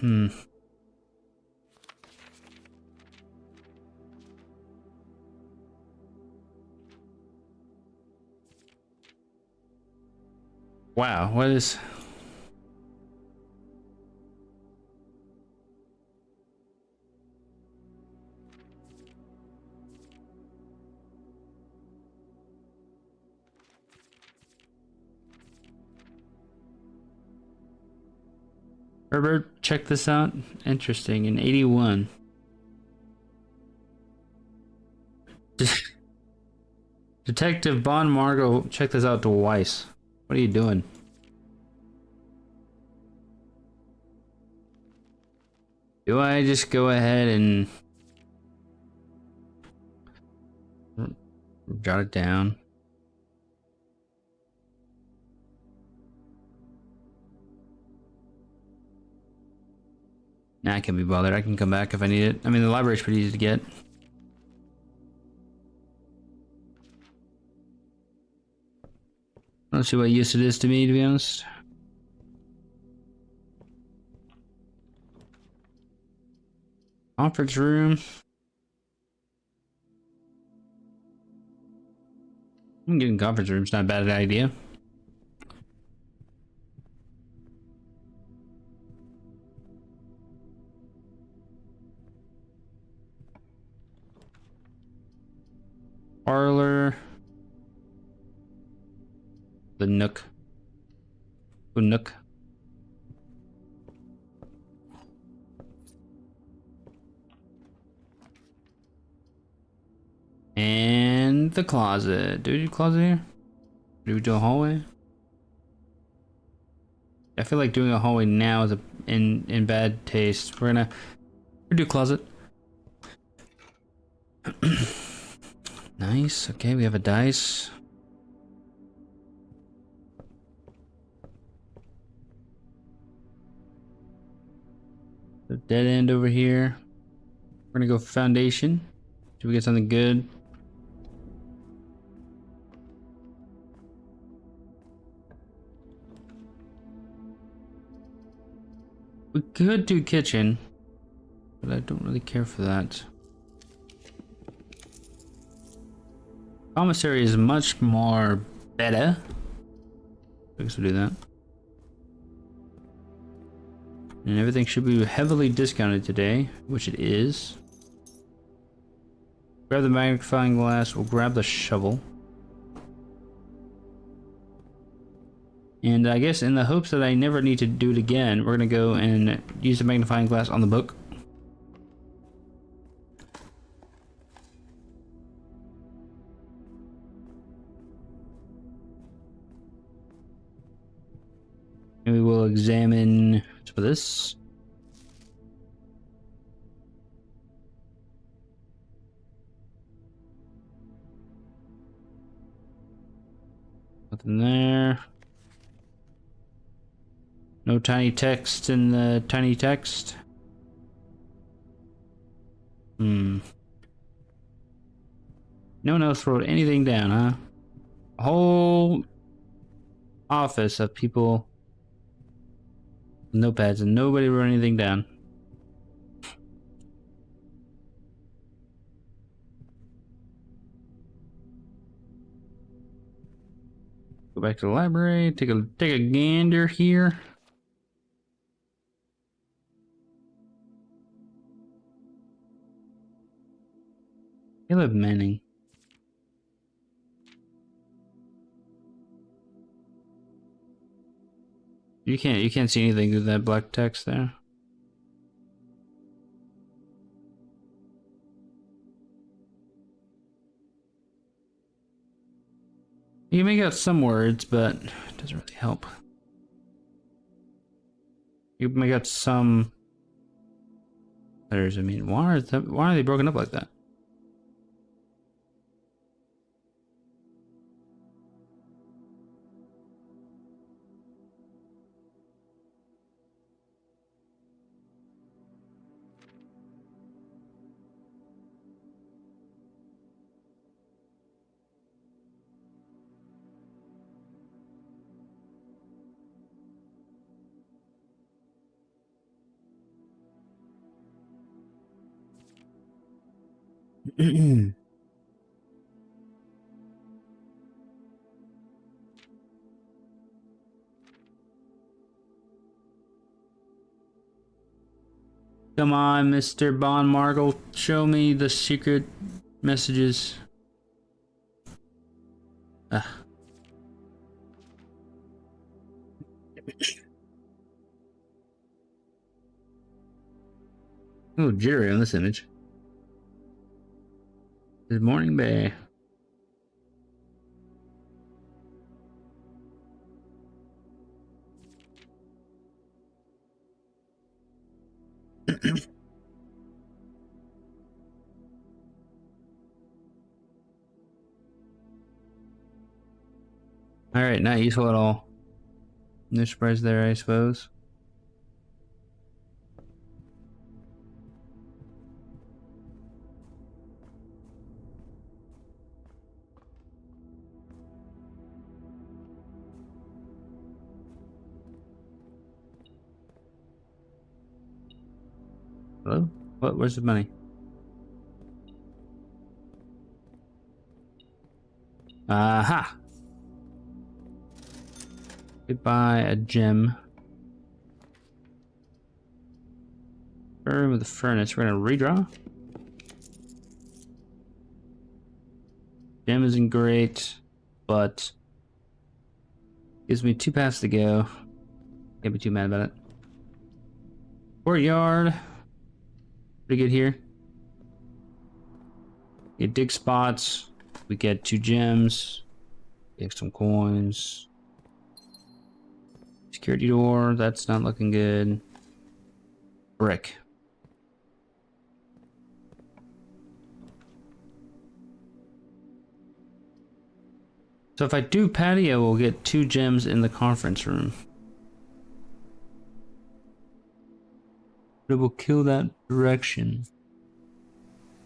Hmm. Wow, what is... Herbert, check this out. Interesting. In 81. Detective Bon Margot, check this out twice. What are you doing? Do I just go ahead and jot it down? Nah, I can't be bothered. I can come back if I need it. I mean, the library's pretty easy to get. I don't see what use it is to me, to be honest. Conference room. I'm getting conference room's not a bad idea. Parlor. The Nook. The Nook. And the closet. Do we do closet here? Do we do a hallway? I feel like doing a hallway now is in bad taste. We'll do closet. Nice. Okay, we have a dice. The dead end over here. We're gonna go foundation. Do we get something good? We could do kitchen, but I don't really care for that. Commissary is much more better. I guess we'll do that. And everything should be heavily discounted today, which it is. Grab the magnifying glass, we'll grab the shovel. And I guess in the hopes that I never need to do it again, we're gonna go and use the magnifying glass on the book. And we will examine for this. Nothing there. No tiny text in the tiny text. No one else wrote anything down, huh? A whole office of people with notepads and nobody wrote anything down. Go back to the library, take a gander here. Caleb Manning. You can't see anything through that black text there. You can make out some words, but it doesn't really help. You can make out some letters. I mean, why are they broken up like that? Come on, Mr. Bond Margle, show me the secret messages. Ah. Oh, jittery on this image. Good morning, Bay. Alright, not useful at all. No surprise there, I suppose. Hello? What? Where's the money? Aha! Goodbye, a gem. Room with the furnace. We're gonna redraw. Gem isn't great, but gives me 2 paths to go. Can't be too mad about it. Courtyard. Pretty good here. Get dig spots. We get 2 gems. Get some coins. Security door. That's not looking good. Brick. So if I do patio, we'll get 2 gems in the conference room. It will kill that direction.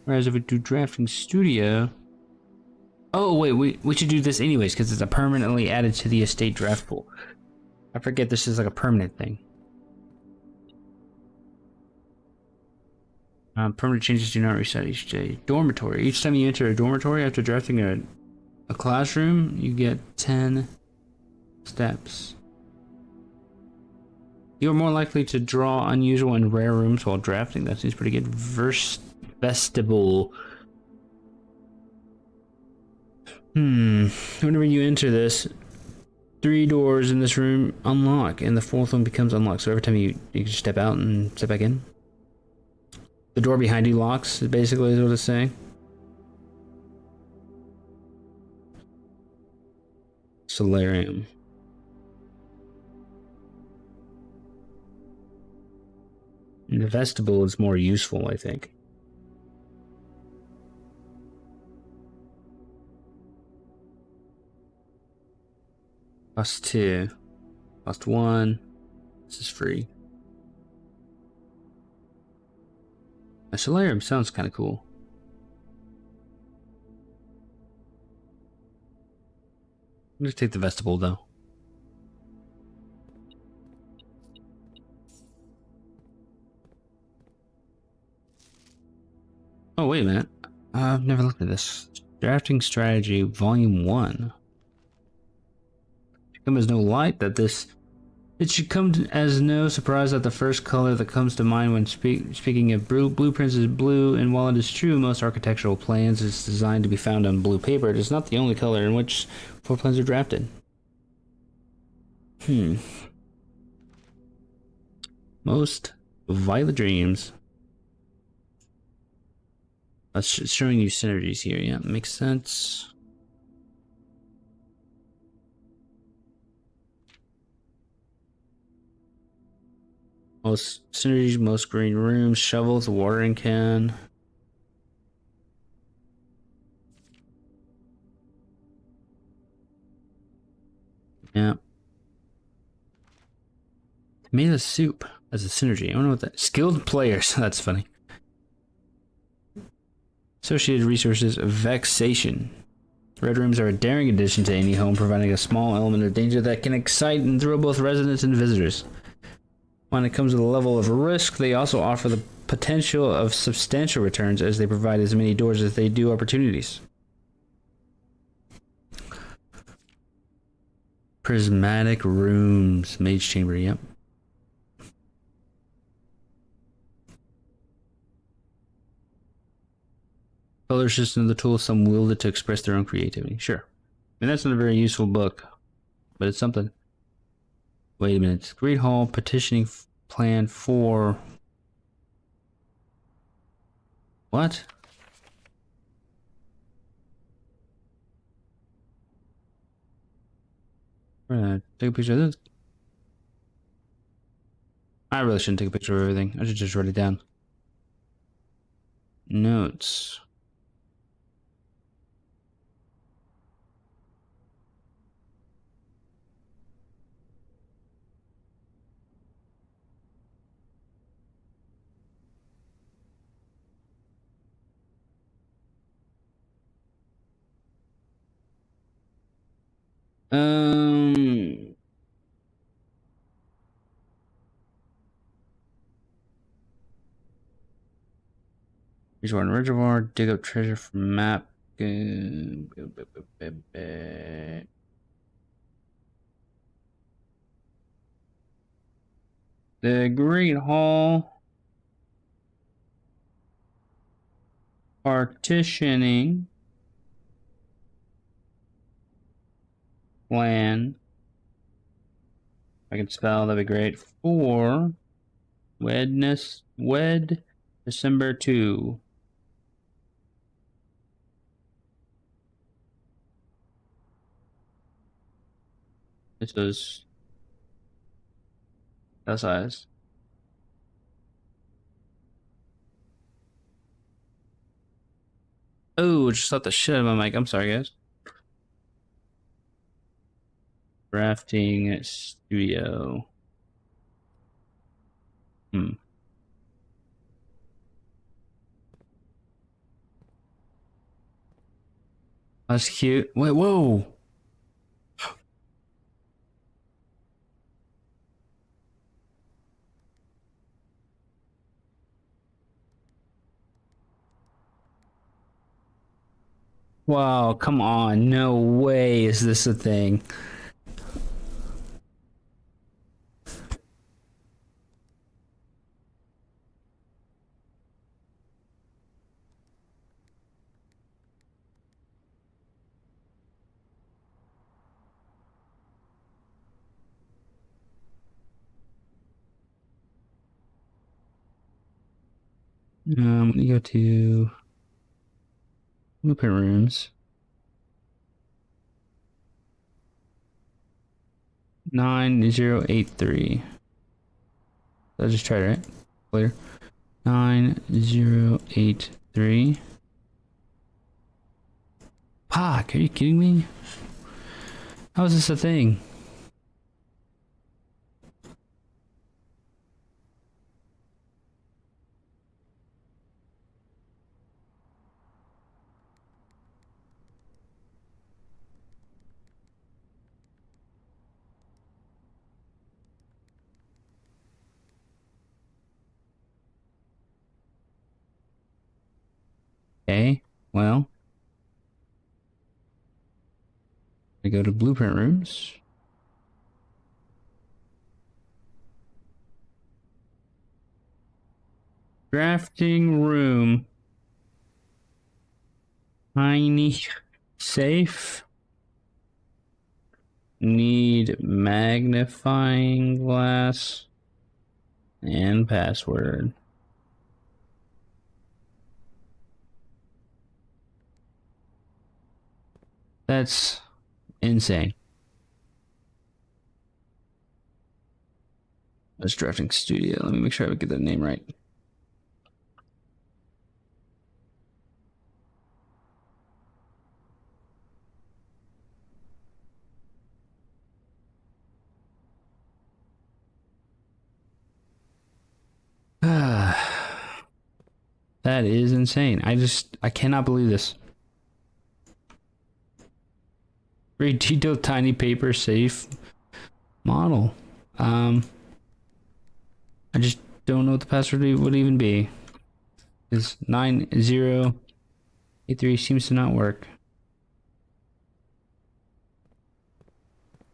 Whereas if we do drafting studio... Oh wait, we should do this anyways, because it's a permanently added to the estate draft pool. I forget this is like a permanent thing. Permanent changes do not reset each day. Dormitory. Each time you enter a dormitory after drafting a classroom, you get 10 steps. You're more likely to draw unusual and rare rooms while drafting. That seems pretty good. Vestibule. Whenever you enter this, 3 doors in this room unlock, and the 4th one becomes unlocked. So every time you can step out and step back in. The door behind you locks, basically is what it's saying. Solarium. And the vestibule is more useful, I think. Cost 2. Cost 1. This is free. A solarium sounds kind of cool. I'm gonna take the vestibule though. Oh, wait a minute. I've never looked at this. Drafting Strategy, Volume 1. It should come as no light that this... It should come as no surprise that the first color that comes to mind when speaking of blueprints is blue, and while it is true most architectural plans is designed to be found on blue paper, it is not the only color in which floor plans are drafted. Most violet dreams. That's showing you synergies here, yeah, makes sense. Most synergies, most green rooms, shovels, watering can. Yeah. Tomato soup as a synergy. I don't know what that... Skilled players, that's funny. Associated resources, vexation. Red rooms are a daring addition to any home, providing a small element of danger that can excite and thrill both residents and visitors. When it comes to the level of risk, they also offer the potential of substantial returns as they provide as many doors as they do opportunities. Prismatic rooms, mage chamber, yep. Color system of the tool, some wield it to express their own creativity. Sure. I mean, that's not a very useful book, but it's something. Wait a minute. Great Hall petitioning plan for... What? We're gonna take a picture of this. I really shouldn't take a picture of everything. I should just write it down. Notes. Here's one reservoir. Dig up treasure from map. The Great Hall. Partitioning. Plan. If I can spell, that'd be great. For December 2. This was that size. Oh, just let the shit out of my mic. I'm sorry, guys. Crafting studio. That's cute. Wait, whoa. Wow, come on. No way is this a thing. Let me go to blueprint rooms. 9083. I just tried it, right? Clear. 9083. Fuck, are you kidding me? How is this a thing? Okay, well, I go to blueprint rooms. Drafting room. Tiny safe. Need magnifying glass and password. That's insane. That's drafting studio. Let me make sure I get that name right. That is insane. I cannot believe this. Very detailed tiny paper safe model. I just don't know what the password would even be. Because 9083 seems to not work.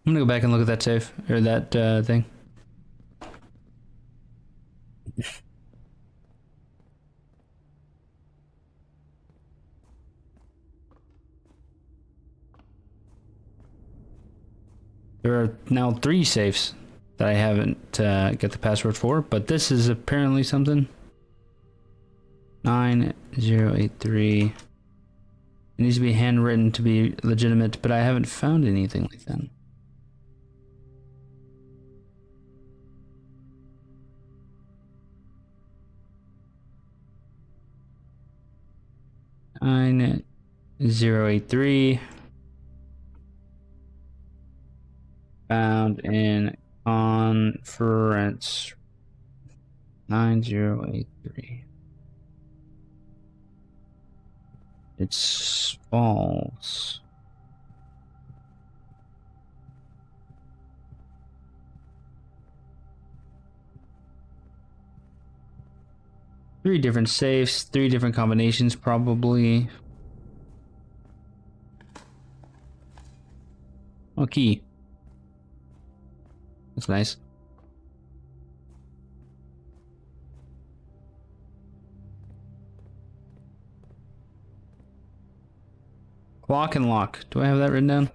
I'm gonna go back and look at that safe, or that thing. There are now 3 safes that I haven't got the password for, but this is apparently something. 9083. It needs to be handwritten to be legitimate, but I haven't found anything like that. Nine 083 found in conference 9083. It's false. Three different safes, 3 different combinations probably. Oh, key. That's nice. Clock and lock. Do I have that written down?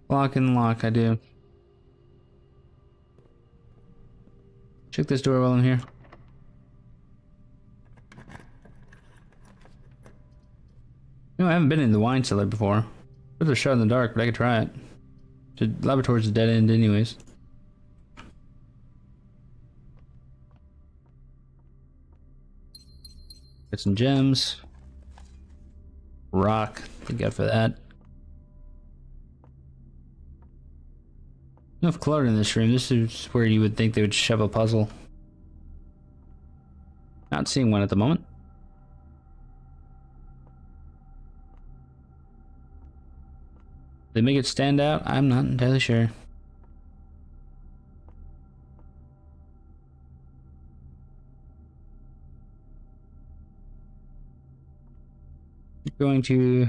Lock and lock, I do. Check this door while I'm here. No, I haven't been in the wine cellar before. It's a shot in the dark, but I could try it. The laboratory's a dead end anyways. Get some gems. Rock. Thank God for that. Enough clutter in this room. This is where you would think they would shove a puzzle. Not seeing one at the moment. They make it stand out? I'm not entirely sure. I'm going to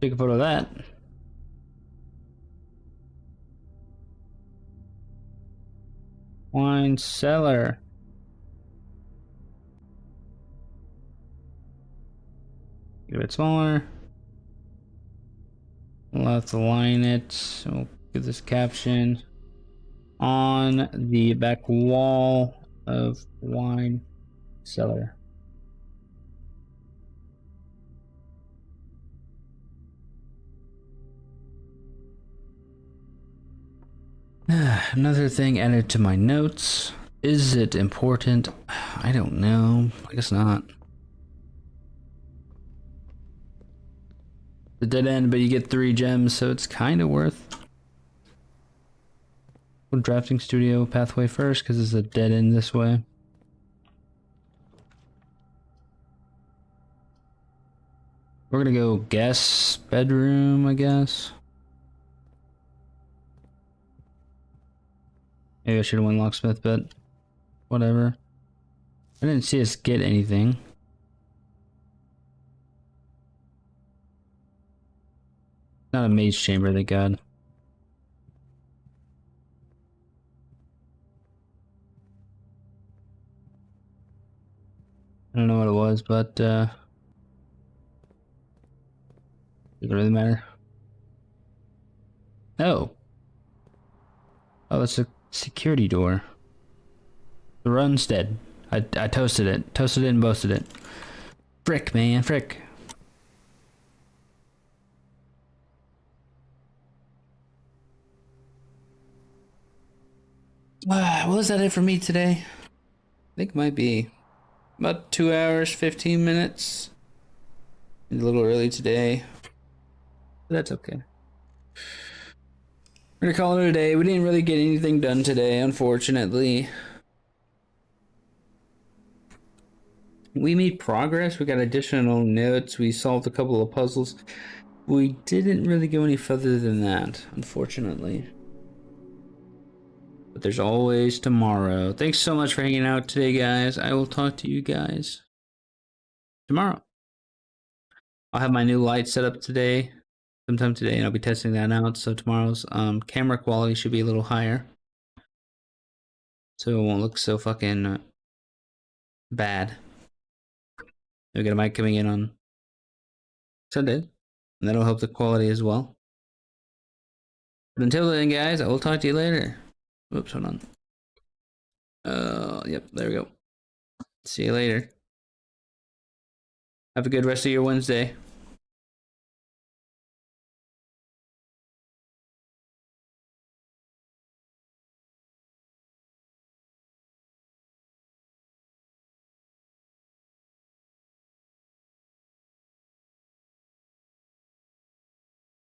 take a photo of that. Wine cellar. Get a bit smaller. Let's align it. So get this caption on the back wall of wine cellar. Another thing added to my notes. Is it important? I don't know. I guess not. The dead end, but you get 3 gems, so it's kind of worth. We'll drafting studio pathway first, because it's a dead end this way. We're gonna go guest bedroom, I guess. Maybe I should have won locksmith, but whatever. I didn't see us get anything. Not a maze chamber, thank God. I don't know what it was, but does it really matter? Oh. Oh, it's a security door. The run's dead. I toasted it. Toasted it and boasted it. Frick, man, frick. Well, is that it for me today? I think it might be about 2 hours, 15 minutes. A little early today. But that's okay. We're gonna call it a day. We didn't really get anything done today, unfortunately. We made progress. We got additional notes. We solved a couple of puzzles. we didn't really go any further than that, unfortunately. But there's always tomorrow. Thanks so much for hanging out today, guys. I will talk to you guys tomorrow. I'll have my new light set up today, sometime today, and I'll be testing that out. So tomorrow's camera quality should be a little higher, so it won't look so fucking bad. We got a mic coming in on Sunday, and that'll help the quality as well. But until then, guys, I will talk to you later. Whoops, hold on. Yep, there we go. See you later. Have a good rest of your Wednesday.